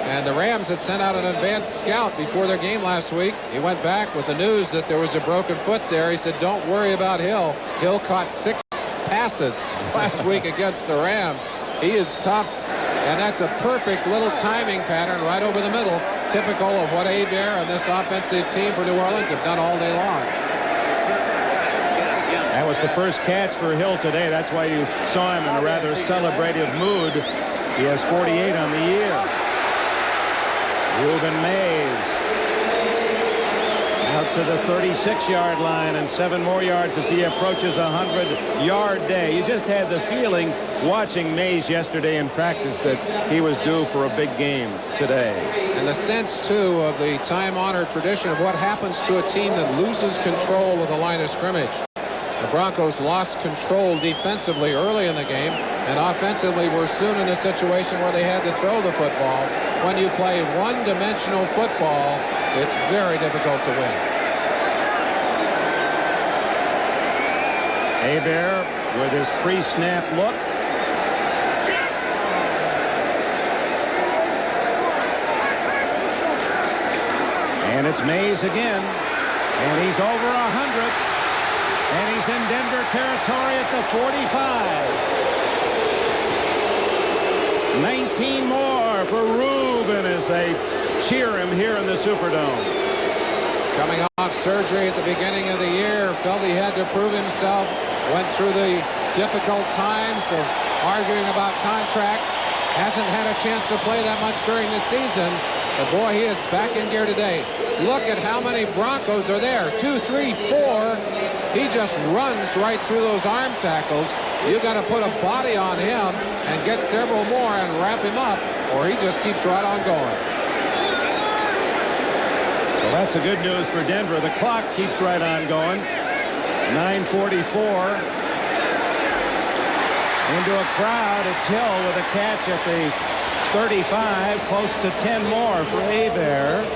And the Rams had sent out an advanced scout before their game last week. He went back with the news that there was a broken foot there. He said, don't worry about Hill. Hill caught 6 passes last week against the Rams. He is tough, and that's a perfect little timing pattern right over the middle, typical of what Hebert and this offensive team for New Orleans have done all day long. That was the first catch for Hill today. That's why you saw him in a rather celebrative mood. He has 48 on the year. Reuben Mays out to the 36-yard line and 7 more yards as he approaches a 100-yard day. You just had the feeling watching Mays yesterday in practice that he was due for a big game today. And the sense, too, of the time-honored tradition of what happens to a team that loses control of the line of scrimmage. The Broncos lost control defensively early in the game, and offensively were soon in a situation where they had to throw the football. When you play one-dimensional football, it's very difficult to win. Hebert with his pre-snap look. And it's Mays again. And he's over 100. And he's in Denver territory at the 45. 19 more for Reuben as they cheer him here in the Superdome. Coming off surgery at the beginning of the year, felt he had to prove himself, went through the difficult times of arguing about contract, hasn't had a chance to play that much during the season, but boy, he is back in gear today. Look at how many Broncos are there. 2, 3, 4. He just runs right through those arm tackles. You got to put a body on him and get several more and wrap him up, or he just keeps right on going. Well, that's the good news for Denver. The clock keeps right on going. 9:44. Into a crowd. It's Hill with a catch at the 35. Close to 10 more for Hebert.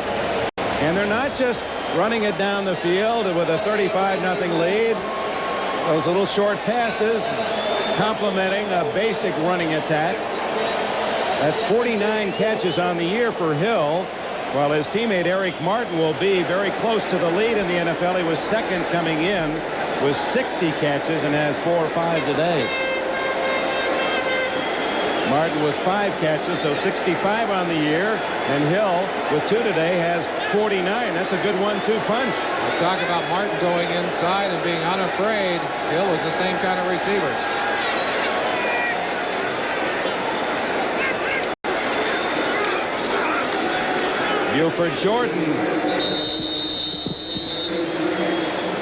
And they're not just running it down the field with a 35-0 lead. Those little short passes complementing a basic running attack. That's 49 catches on the year for Hill, while his teammate Eric Martin will be very close to the lead in the NFL. He was second coming in with 60 catches and has 4 or 5 today. Martin with 5 catches, so 65 on the year, and Hill with 2 today has 49. That's a good 1-2 punch. We'll talk about Martin going inside and being unafraid. Hill is the same kind of receiver. Buford Jordan.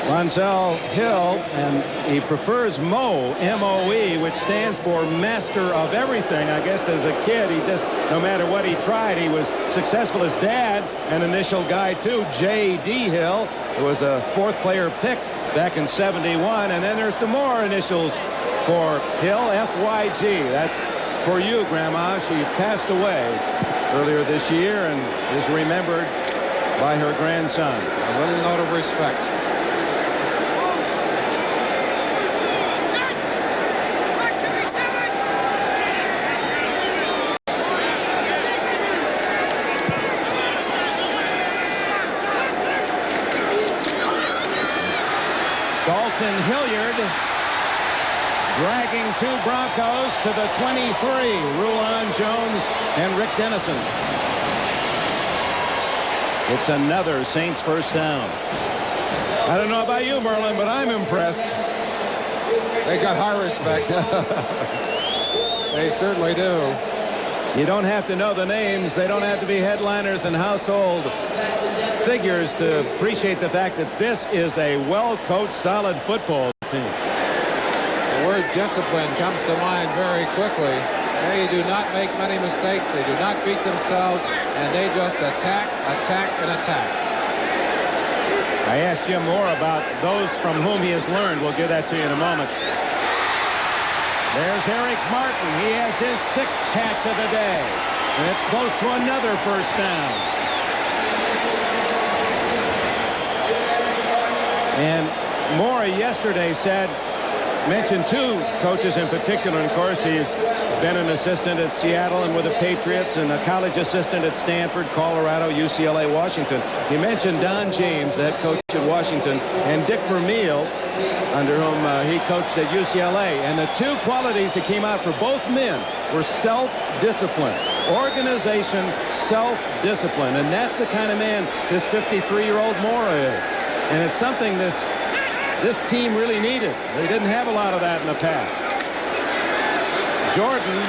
Lonzel Hill, and he prefers Mo, M-O-E, which stands for Master of Everything. I guess as a kid, he just, no matter what he tried, he was successful. His dad, an initial guy too, J.D. Hill, who was a 4th player picked back in '71. And then there's some more initials for Hill, F-Y-G. That's for you, Grandma. She passed away earlier this year and is remembered by her grandson. A little note of respect. Hilliard dragging two Broncos to the 23. Rulon Jones and Rick Dennison. It's another Saints first down. I don't know about you, Merlin, but I'm impressed. They got high respect. They certainly do. You don't have to know the names. They don't have to be headliners and household figures to appreciate the fact that this is a well-coached, solid football team. The word discipline comes to mind very quickly. They do not make many mistakes. They do not beat themselves, and they just attack, attack, and attack. I asked Jim Moore about those from whom he has learned. We'll give that to you in a moment. There's Eric Martin. He has his 6th catch of the day. And it's close to another first down. And Moore yesterday mentioned two coaches in particular. And of course, he's been an assistant at Seattle and with the Patriots, and a college assistant at Stanford, Colorado, UCLA, Washington. He mentioned Don James, the head coach at Washington, and Dick Vermeil, under whom he coached at UCLA. And the two qualities that came out for both men were self-discipline. Organization, self-discipline. And that's the kind of man this 53-year-old Mora is. And it's something this team really needed. They didn't have a lot of that in the past. Jordan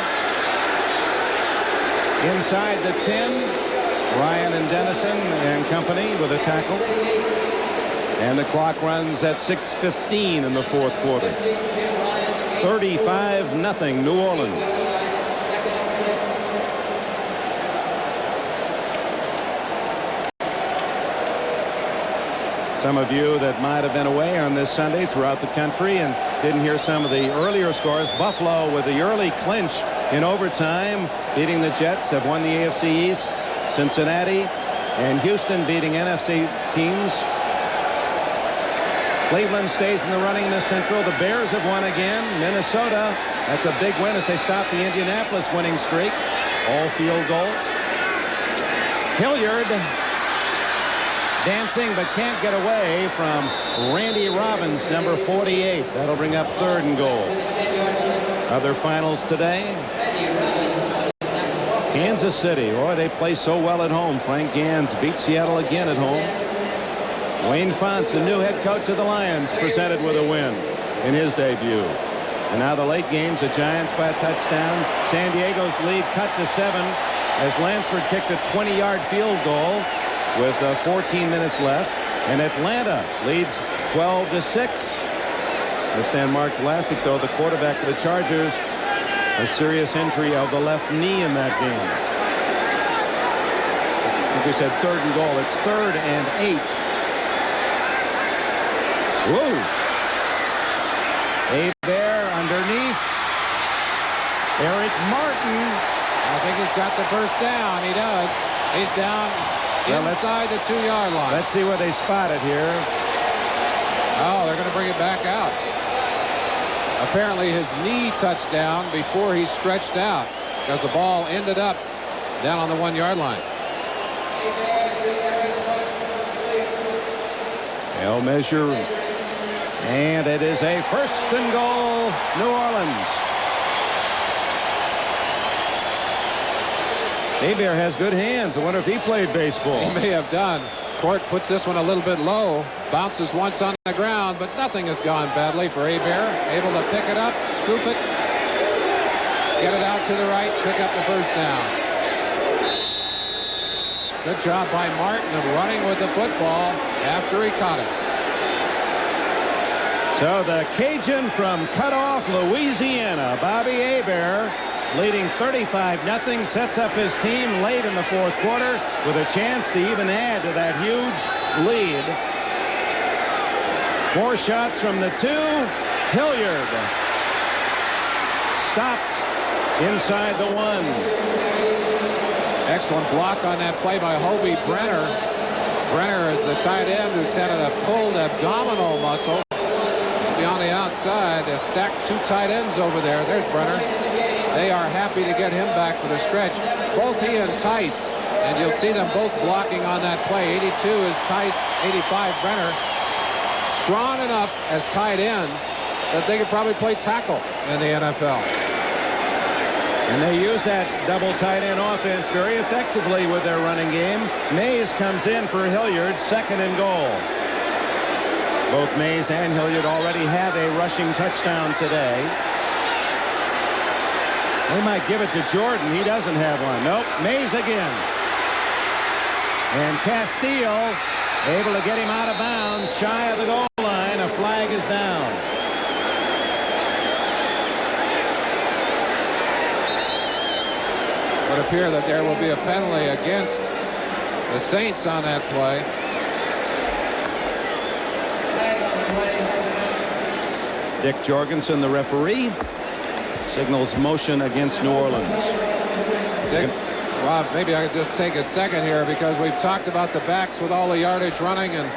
inside the 10. Ryan and Dennison and company with a tackle. And the clock runs at 6:15 in the fourth quarter. 35-0 New Orleans. Some of you that might have been away on this Sunday throughout the country and didn't hear some of the earlier scores. Buffalo with the early clinch in overtime, beating the Jets, have won the AFC East. Cincinnati and Houston beating NFC teams. Cleveland stays in the running in the Central. The Bears have won again. Minnesota, that's a big win as they stop the Indianapolis winning streak. All field goals. Hilliard dancing but can't get away from Randy Robbins, number 48. That'll bring up 3rd and goal. Other finals today. Kansas City, boy, they play so well at home. Frank Gans beat Seattle again at home. Wayne Fonts, the new head coach of the Lions, presented with a win in his debut. And now the late games, the Giants by a touchdown. San Diego's lead cut to 7 as Lansford kicked a 20-yard field goal with 14 minutes left. And Atlanta leads 12-6. Understand Mark Vlasic, though, the quarterback for the Chargers, a serious injury of the left knee in that game. I think we said 3rd and goal. It's 3rd and 8. Whoa. Hebert underneath. Eric Martin. I think he's got the first down. He does. He's down inside the 2-yard line. Let's see where they spot it here. Oh, they're going to bring it back out. Apparently his knee touched down before he stretched out because the ball ended up down on the 1-yard line. They'll measure. And it is a 1st and goal, New Orleans. Hebert has good hands. I wonder if he played baseball. He may have done. Court puts this one a little bit low, bounces once on the ground, but nothing has gone badly for Hebert. Able to pick it up, scoop it, get it out to the right, pick up the first down. Good job by Martin of running with the football after he caught it. So the Cajun from Cutoff, Louisiana, Bobby Hebert, leading 35-0, sets up his team late in the fourth quarter with a chance to even add to that huge lead. 4 shots from the 2. Hilliard stopped inside the 1. Excellent block on that play by Hobie Brenner. Brenner is the tight end who's had a pulled abdominal muscle. On the outside, they stacked 2 tight ends over there. There's Brenner. They are happy to get him back for the stretch. Both he and Tice, and you'll see them both blocking on that play. 82 is Tice, 85 Brenner. strong enough as tight ends that they could probably play tackle in the NFL. And they use that double tight end offense very effectively with their running game. Mays comes in for Hilliard, 2nd and goal. Both Mays and Hilliard already have a rushing touchdown today. They might give it to Jordan. He doesn't have one. Nope, Mays again. And Castillo able to get him out of bounds, shy of the goal line. A flag is down. It would appear that there will be a penalty against the Saints on that play. Dick Jorgensen, the referee, signals motion against New Orleans. Dick, Rob, maybe I could just take a second here because we've talked about the backs with all the yardage running and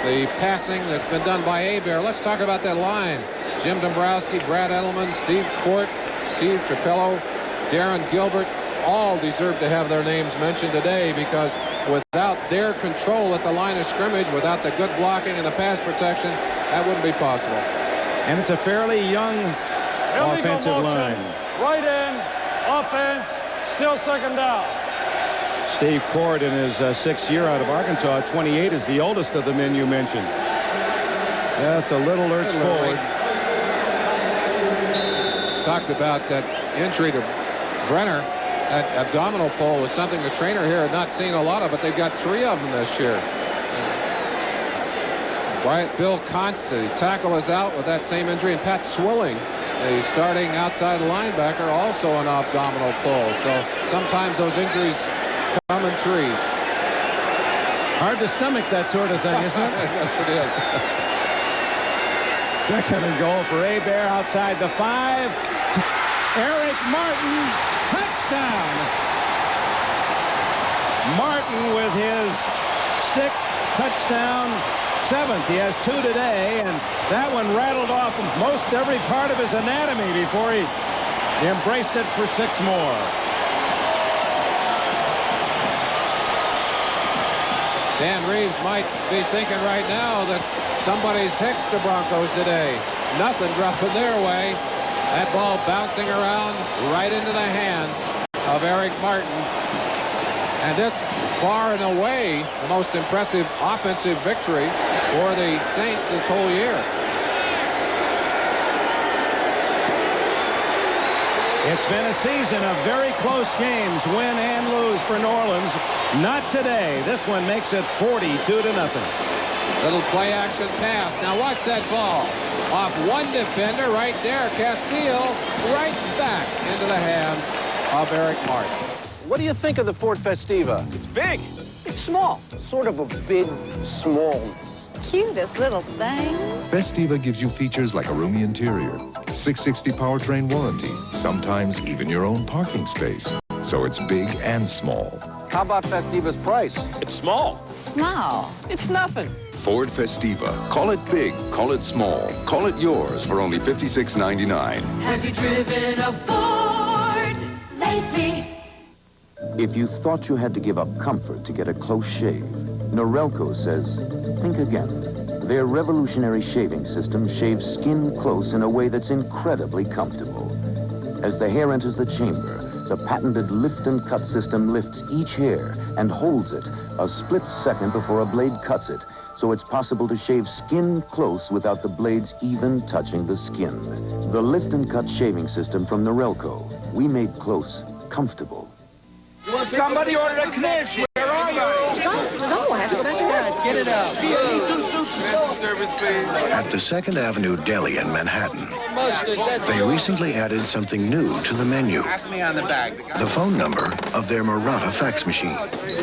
the passing that's been done by Hebert. Let's talk about that line. Jim Dombrowski, Brad Edelman, Steve Court, Steve Trapello, Darren Gilbert, all deserve to have their names mentioned today because without their control at the line of scrimmage, without the good blocking and the pass protection, that wouldn't be possible. And it's a fairly young offensive line. Right end, offense, still 2nd down. Steve Cord in his 6th year out of Arkansas, 28 is the oldest of the men you mentioned. Just a little lurch forward. Talked about that injury to Brenner. That abdominal pull was something the trainer here had not seen a lot of, but they've got 3 of them this year. Bill Kontz, the tackle, is out with that same injury, and Pat Swilling, the starting outside linebacker, also an abdominal pull. So sometimes those injuries come in 3s. Hard to stomach that sort of thing, isn't it? Yes, it is. 2nd and goal for Hebert outside the 5. Eric Martin, touchdown. Martin with his 6th touchdown, 7th. He has 2 today, and that one rattled off most every part of his anatomy before he embraced it for 6 more. Dan Reeves might be thinking right now that somebody's hexed the Broncos today. Nothing dropping their way. That ball bouncing around right into the hands of Eric Martin. And this, far and away, the most impressive offensive victory for the Saints this whole year. It's been a season of very close games, win and lose for New Orleans. Not today. This one makes it 42-0. Little play action pass. Now watch that ball. Off one defender right there. Castillo right back into the hands of Eric Martin. What do you think of the Ford Festiva? It's big. It's small. Sort of a big smallness. Cutest little thing. Festiva gives you features like a roomy interior, 660 powertrain warranty, sometimes even your own parking space. So it's big and small. How about Festiva's price? It's small. Small. It's nothing. Ford Festiva. Call it big, call it small. Call it yours for only $56.99. Have you driven a Ford lately? If you thought you had to give up comfort to get a close shave, Norelco says, think again. Their revolutionary shaving system shaves skin close in a way that's incredibly comfortable. As the hair enters the chamber, the patented lift and cut system lifts each hair and holds it a split second before a blade cuts it, so it's possible to shave skin close without the blades even touching the skin. The lift and cut shaving system from Norelco. We made close comfortable. Somebody ordered a knish. Where are you? No, I haven't been good. Get it out. Service, please. At the 2nd Avenue Deli in Manhattan, they recently added something new to the menu. Pass me on the bag. The phone number of their Murata fax machine.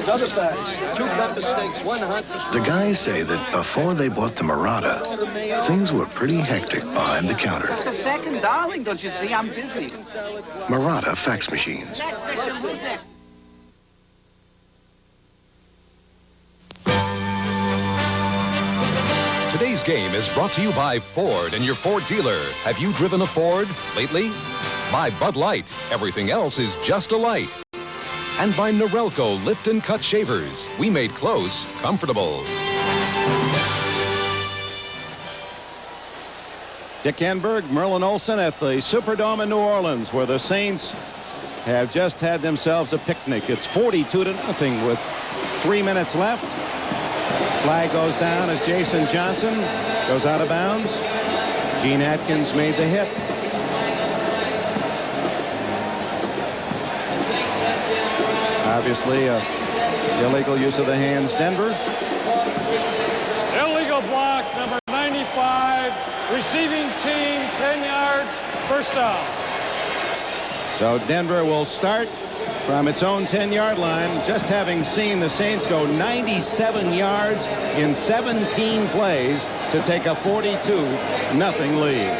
Double fax. 2 breakfast steaks, 1 hot. The guys say that before they bought the Murata, things were pretty hectic behind the counter. Just a second, darling. Don't you see? I'm busy. Murata fax machines. Today's game is brought to you by Ford and your Ford dealer. Have you driven a Ford lately? By Bud Light. Everything else is just a light. And by Norelco Lift and Cut Shavers. We made close comfortable. Dick Enberg, Merlin Olsen at the Superdome in New Orleans, where the Saints have just had themselves a picnic. It's 42-0 with 3 minutes left. Flag goes down as Jason Johnson goes out of bounds. Gene Atkins made the hit. Obviously, illegal use of the hands, Denver. Illegal block, number 95. Receiving team, 10 yards, first down. So Denver will start from its own 10-yard line, just having seen the Saints go 97 yards in 17 plays to take a 42-0 lead.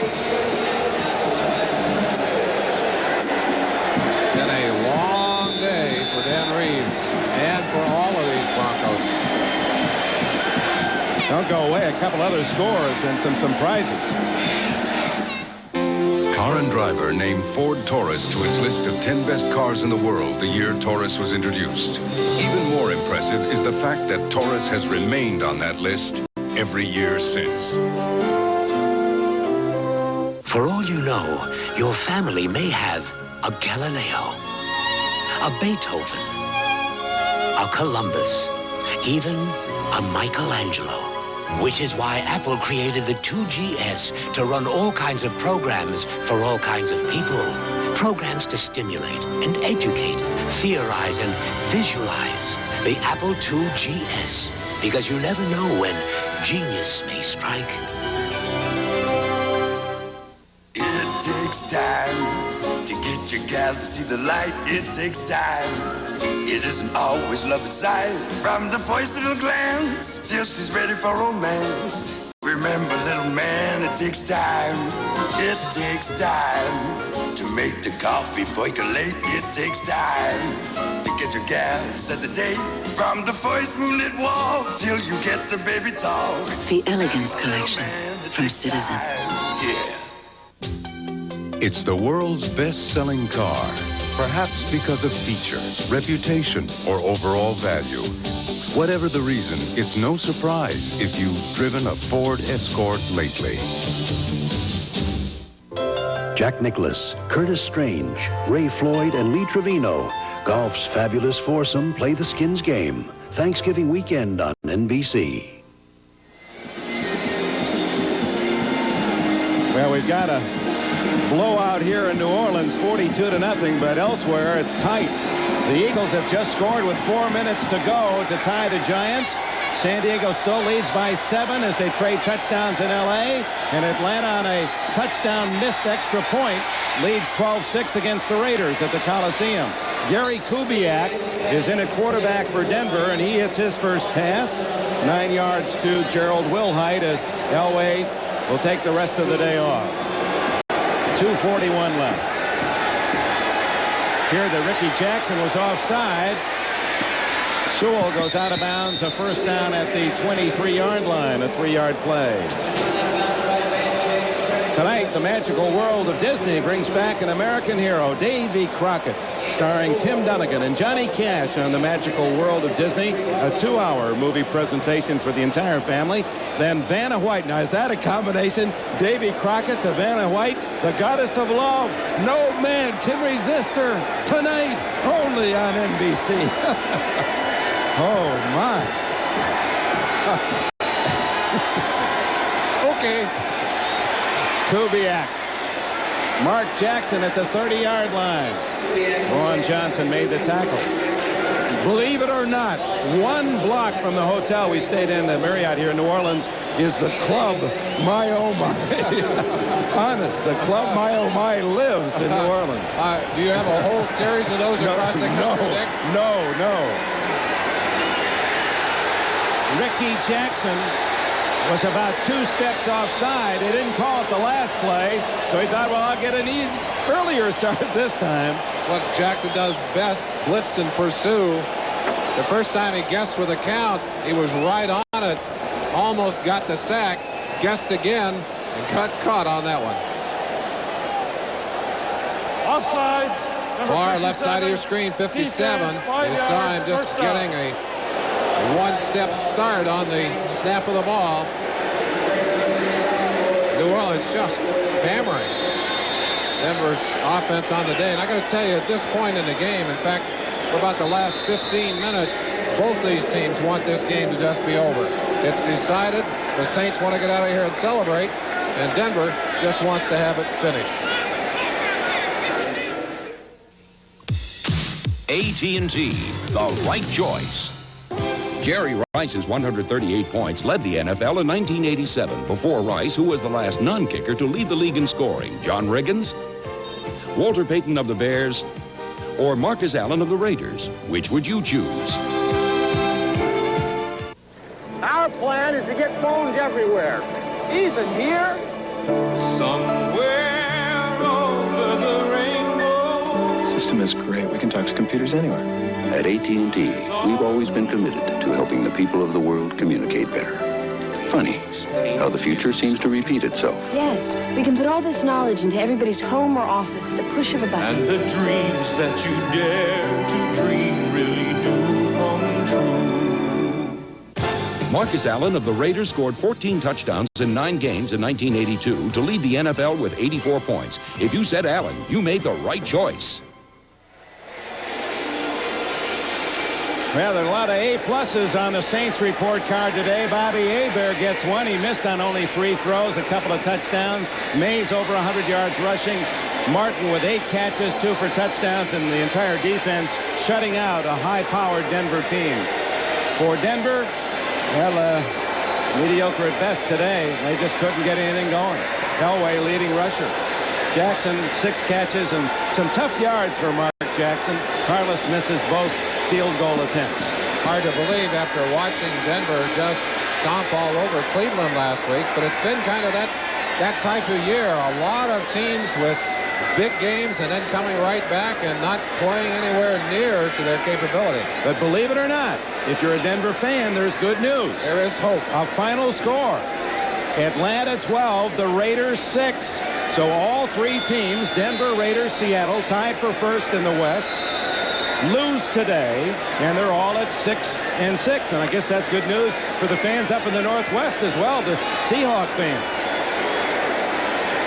It's been a long day for Dan Reeves and for all of these Broncos. Don't go away. A couple other scores and some surprises. Car and Driver named Ford Taurus to its list of 10 best cars in the world the year Taurus was introduced. Even more impressive is the fact that Taurus has remained on that list every year since. For all you know, your family may have a Galileo, a Beethoven, a Columbus, even a Michelangelo. Which is why Apple created the 2GS to run all kinds of programs for all kinds of people. Programs to stimulate and educate, theorize and visualize. The Apple 2GS. Because you never know when genius may strike. It takes time to get your gal to see the light. It takes time. It isn't always love at sight. From the first little glance, till she's ready for romance. Remember, little man, it takes time. It takes time to make the coffee percolate. It takes time to get your gal to set the date. From the first moonlit walk till you get the baby talk. The Elegance Collection from Citizen. Yeah. It's the world's best-selling car, perhaps because of features, reputation, or overall value. Whatever the reason, it's no surprise if you've driven a Ford Escort lately. Jack Nicklaus, Curtis Strange, Ray Floyd, and Lee Trevino. Golf's fabulous foursome play the Skins game. Thanksgiving weekend on NBC. Well, we've got a blowout here in New Orleans, 42-0, but elsewhere it's tight. The Eagles have just scored with 4 minutes to go to tie the Giants. San Diego still leads by 7 as they trade touchdowns in L.A. And Atlanta on a touchdown missed extra point leads 12-6 against the Raiders at the Coliseum. Gary Kubiak is in at quarterback for Denver, and he hits his first pass. 9 yards to Gerald Wilhite as Elway will take the rest of the day off. 2:41 left. Here that Ricky Jackson was offside. Sewell goes out of bounds, a first down at the 23-yard line, a 3-yard play. Tonight, the magical world of Disney brings back an American hero, Davy Crockett, starring Tim Dunnigan and Johnny Cash on the magical world of Disney, a 2-hour movie presentation for the entire family. Then Vanna White. Now, is that a combination? Davy Crockett to Vanna White, the goddess of love. No man can resist her. Tonight, only on NBC. Oh, my. Okay. Kubiak. Mark Jackson at the 30-yard line. Ron Johnson made the tackle. Believe it or not, one block from the hotel we stayed in, the Marriott here in New Orleans, is the club My Oh My. Honest, the club My Oh My lives in New Orleans. Do you have a whole series of those across the country, Dick? No. Ricky Jackson was about 2 steps offside. They didn't call it the last play, so he thought, well, I'll get an earlier start this time. What Jackson does best, blitz and pursue. The first time he guessed with a count, he was right on it. Almost got the sack, guessed again, and got caught on that one. Offside. Far left side of your screen, 57. You saw him just getting a one-step start on the snap of the ball. New Orleans just hammering Denver's offense on the day. And I got to tell you, at this point in the game, in fact, for about the last 15 minutes, both these teams want this game to just be over. It's decided. The Saints want to get out of here and celebrate, and Denver just wants to have it finished. AT&T, the right choice. Jerry Rice's 138 points led the NFL in 1987. Before Rice, who was the last non-kicker to lead the league in scoring? John Riggins, Walter Payton of the Bears, or Marcus Allen of the Raiders? Which would you choose? Our plan is to get phones everywhere, even here. Somewhere over the rainbow. The system is great. We can talk to computers anywhere. At AT&T, we've always been committed to helping the people of the world communicate better. Funny how the future seems to repeat itself. Yes, we can put all this knowledge into everybody's home or office at the push of a button. And the dreams that you dare to dream really do come true. Marcus Allen of the Raiders scored 14 touchdowns in 9 games in 1982 to lead the NFL with 84 points. If you said Allen, you made the right choice. Well, there are a lot of A-pluses on the Saints report card today. Bobby Hebert gets one. He missed on only 3 throws, a couple of touchdowns. Mays over 100 yards rushing. Martin with 8 catches, 2 for touchdowns, and the entire defense shutting out a high-powered Denver team. For Denver, well, mediocre at best today. They just couldn't get anything going. Elway leading rusher. Jackson 6 catches and some tough yards for Mark Jackson. Carlos misses both field goal attempts. Hard to believe after watching Denver just stomp all over Cleveland last week, but it's been kind of that type of year. A lot of teams with big games and then coming right back and not playing anywhere near to their capability. But believe it or not, if you're a Denver fan, there's good news. There is hope. A final score. Atlanta 12, the Raiders 6. So all 3 teams, Denver, Raiders, Seattle, tied for first in the West, lose today, and they're all at 6-6. And I guess that's good news for the fans up in the Northwest as well, the Seahawk fans.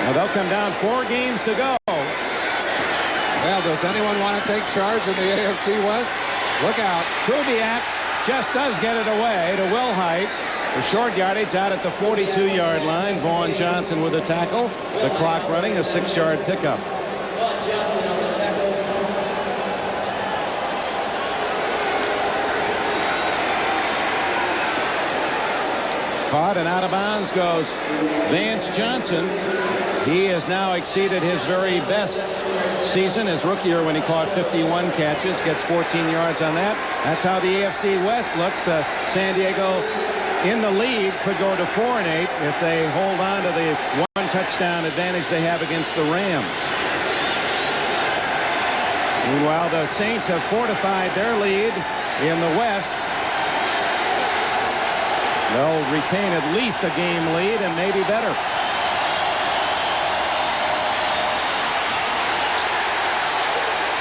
Now they'll come down 4 games to go. Well, does anyone want to take charge of the AFC West? Look out. Kubiak just does get it away to Will Height. For short yardage out at the 42-yard line. Vaughn Johnson with a tackle. The clock running, a 6-yard pickup. Caught and out of bounds goes Vance Johnson. He has now exceeded his very best season, his rookie year, when he caught 51 catches, gets 14 yards on that. That's how the AFC West looks. San Diego in the lead, could go to 4-8 if they hold on to the 1 touchdown advantage they have against the Rams. Meanwhile, the Saints have fortified their lead in the West. They'll retain at least a game lead and maybe better.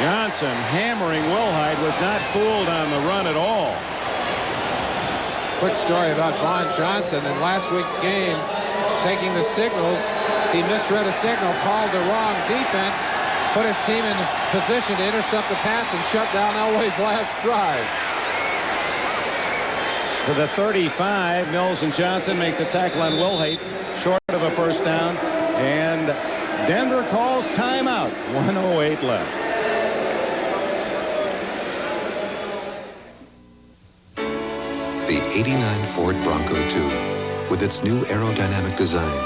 Johnson hammering Wilhite, was not fooled on the run at all. Quick story about Vaughn Johnson in last week's game, taking the signals. He misread a signal, called the wrong defense, put his team in position to intercept the pass and shut down Elway's last drive. To the 35, Mills and Johnson make the tackle on Wilhite, short of a first down, and Denver calls timeout. 1:08 left. The '89 Ford Bronco 2, with its new aerodynamic design,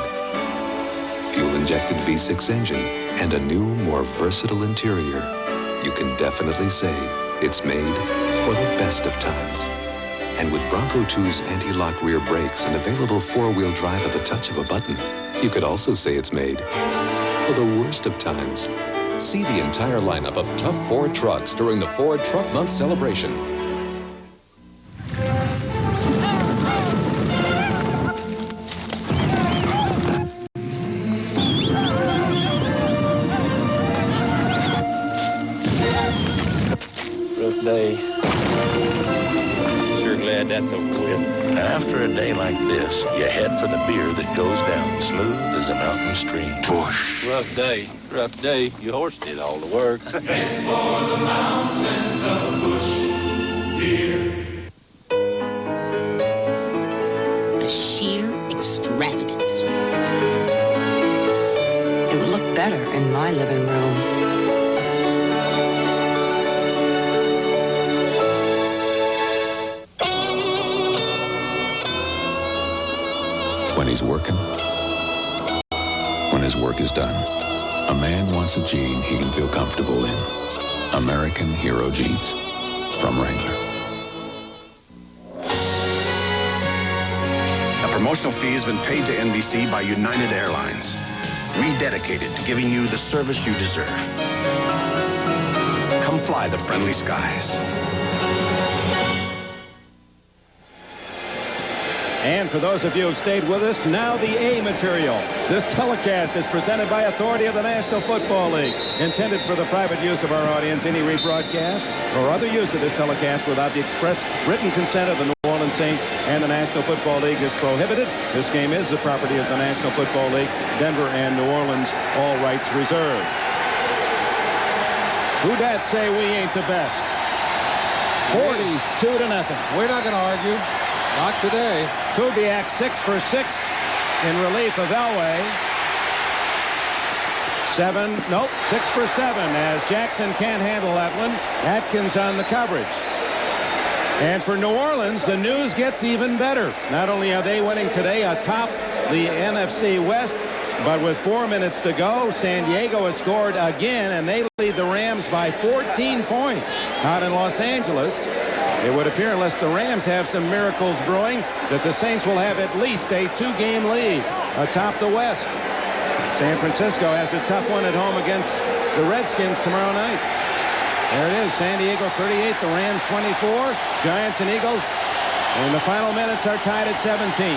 fuel-injected V6 engine, and a new, more versatile interior, you can definitely say it's made for the best of times. And with Bronco 2's anti-lock rear brakes and available 4-wheel drive at the touch of a button, you could also say it's made for the worst of times. See the entire lineup of tough Ford trucks during the Ford Truck Month celebration. Rough day. Sure glad glad that's over with. After a day like this, you head for the beer that goes down smooth as a mountain stream. Push. Rough day. Rough day. Your horse did all the work. Head for the mountains of Bush Beer. A sheer extravagance. It would look better in my living room. When he's working, when his work is done, a man wants a jean he can feel comfortable in. American Hero Jeans from Wrangler. A promotional fee has been paid to NBC by United Airlines, rededicated to giving you the service you deserve. Come fly the friendly skies. And for those of you who've stayed with us, now the A material. This telecast is presented by authority of the National Football League. Intended for the private use of our audience, any rebroadcast or other use of this telecast without the express written consent of the New Orleans Saints and the National Football League is prohibited. This game is the property of the National Football League. Denver and New Orleans, all rights reserved. Who'd that say we ain't the best? 42-0. We're not going to argue. Not today. Kubiak 6 for 6 in relief of Elway. 6 for 7 as Jackson can't handle that one. Atkins on the coverage. And for New Orleans, the news gets even better. Not only are they winning today atop the NFC West, but with 4 minutes to go, San Diego has scored again, and they lead the Rams by 14 points out in Los Angeles. It would appear, unless the Rams have some miracles brewing, that the Saints will have at least a 2-game lead atop the West. San Francisco has a tough one at home against the Redskins tomorrow night. There it is, San Diego 38, the Rams 24. Giants and Eagles in the final minutes are tied at 17.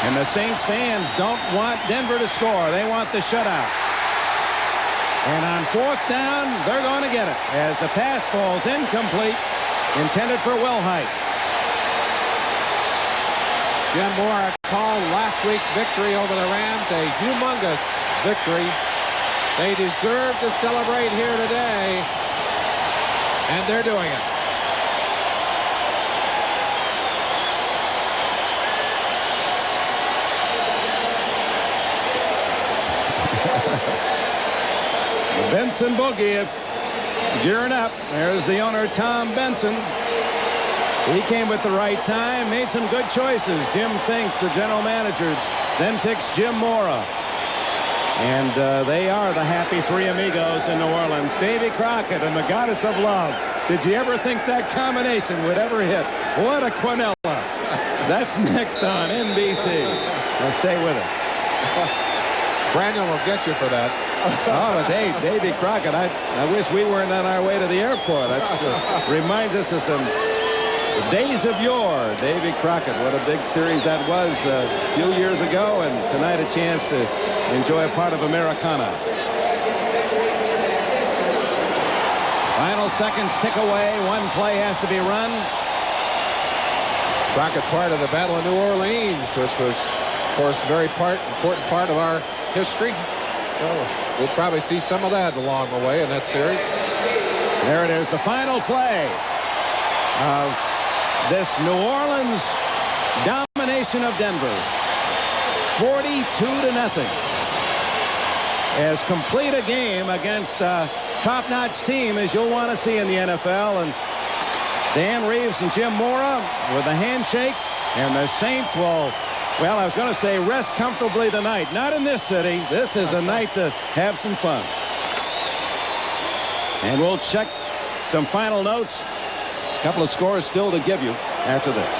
And the Saints fans don't want Denver to score. They want the shutout. And on 4th down, they're going to get it as the pass falls incomplete, intended for Wilhite. Jim Moore called last week's victory over the Rams a humongous victory. They deserve to celebrate here today, and they're doing it. Benson Boogie gearing up. There's the owner, Tom Benson. He came at the right time, made some good choices. Jim Finks, the general manager, then picks Jim Mora. And they are the happy three amigos in New Orleans. Davy Crockett and the Goddess of Love. Did you ever think that combination would ever hit? What a quinella. That's next on NBC. Now stay with us. Brandon will get you for that. Oh, Davy Crockett. I wish we weren't on our way to the airport. That reminds us of some days of yore. Davy Crockett. What a big series that was a few years ago, and tonight a chance to enjoy a part of Americana. Final seconds tick away. One play has to be run. Crockett part of the Battle of New Orleans, which was, of course, a very important part of our history. So we'll probably see some of that along the way in that series. There it is, the final play of this New Orleans domination of Denver. 42-0. As complete a game against a top-notch team as you'll want to see in the NFL. And Dan Reeves and Jim Mora with a handshake, and the Saints will, well, I was going to say rest comfortably tonight. Not in this city. This is a night to have some fun. And we'll check some final notes. A couple of scores still to give you after this.